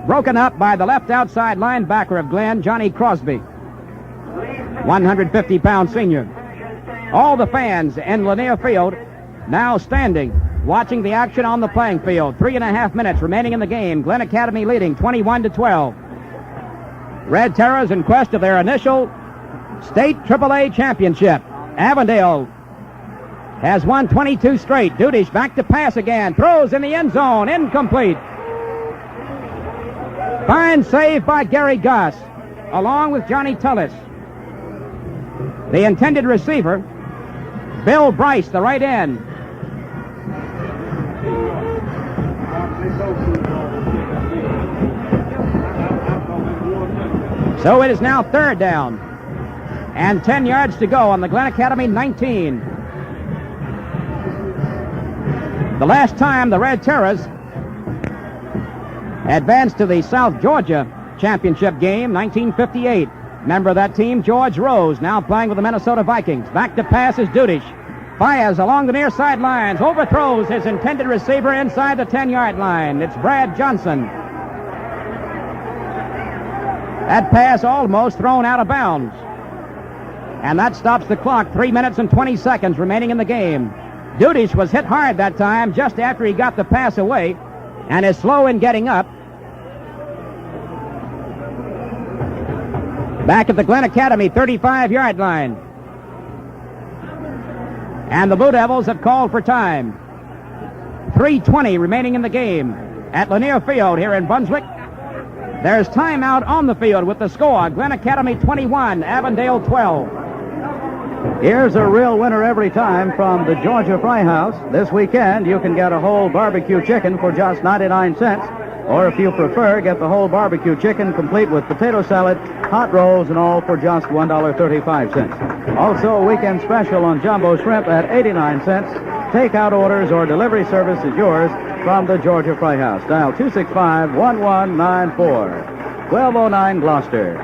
broken up by the left outside linebacker of Glynn, Johnny Crosby, 150-pound senior. All the fans in Lanier Field now standing, watching the action on the playing field. 3.5 minutes remaining in the game. Glynn Academy leading 21-12. Red Terrors in quest of their initial state AAA championship. Avondale has won 22 straight. Dudish back to pass again. Throws in the end zone. Incomplete. Fine save by Gary Goss, along with Johnny Tullis. The intended receiver, Bill Bryce, the right end. So it is now 3rd down and 10 yards to go on the Glynn Academy 19. The last time the Red Terrors advanced to the South Georgia championship game, 1958. Member of that team, George Rose, now playing with the Minnesota Vikings. Back to pass is Dudish. Fires along the near sidelines, overthrows his intended receiver inside the 10-yard line. It's Brad Johnson. That pass almost thrown out of bounds. And that stops the clock. 3 minutes and 20 seconds remaining in the game. Dudish was hit hard that time just after he got the pass away and is slow in getting up. Back at the Glynn Academy 35-yard line. And the Blue Devils have called for time. 3:20 remaining in the game at Lanier Field here in Brunswick. There's timeout on the field with the score. Glynn Academy 21, Avondale 12. Here's a real winner every time from the Georgia Fry House. This weekend, you can get a whole barbecue chicken for just 99 cents. Or if you prefer, get the whole barbecue chicken complete with potato salad, hot rolls, and all for just $1.35. Also, a weekend special on jumbo shrimp at 89 cents. Takeout orders or delivery service is yours from the Georgia Fry House. Dial 265-1194. 1209 Gloucester.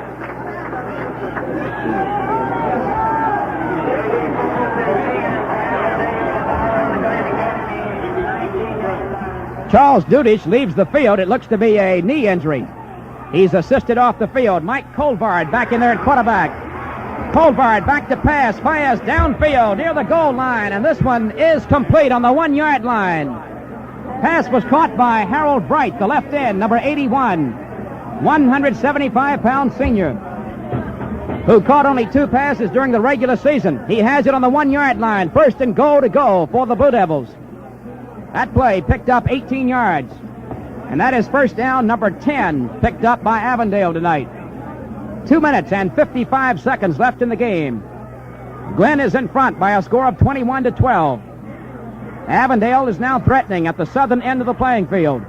Charles Dudish leaves the field. It looks to be a knee injury. He's assisted off the field. Mike Colvard back in there at quarterback. Colvard back to pass, fires downfield near the goal line, and this one is complete on the 1-yard line. Pass was caught by Harold Bright, the left end, number 81, 175-pound senior, who caught only 2 passes during the regular season. He has it on the 1-yard line. 1st and goal to go for the Blue Devils. That play picked up 18 yards. And that is first down number 10, picked up by Avondale tonight. 2 minutes and 55 seconds left in the game. Glynn is in front by a score of 21-12. Avondale is now threatening at the southern end of the playing field.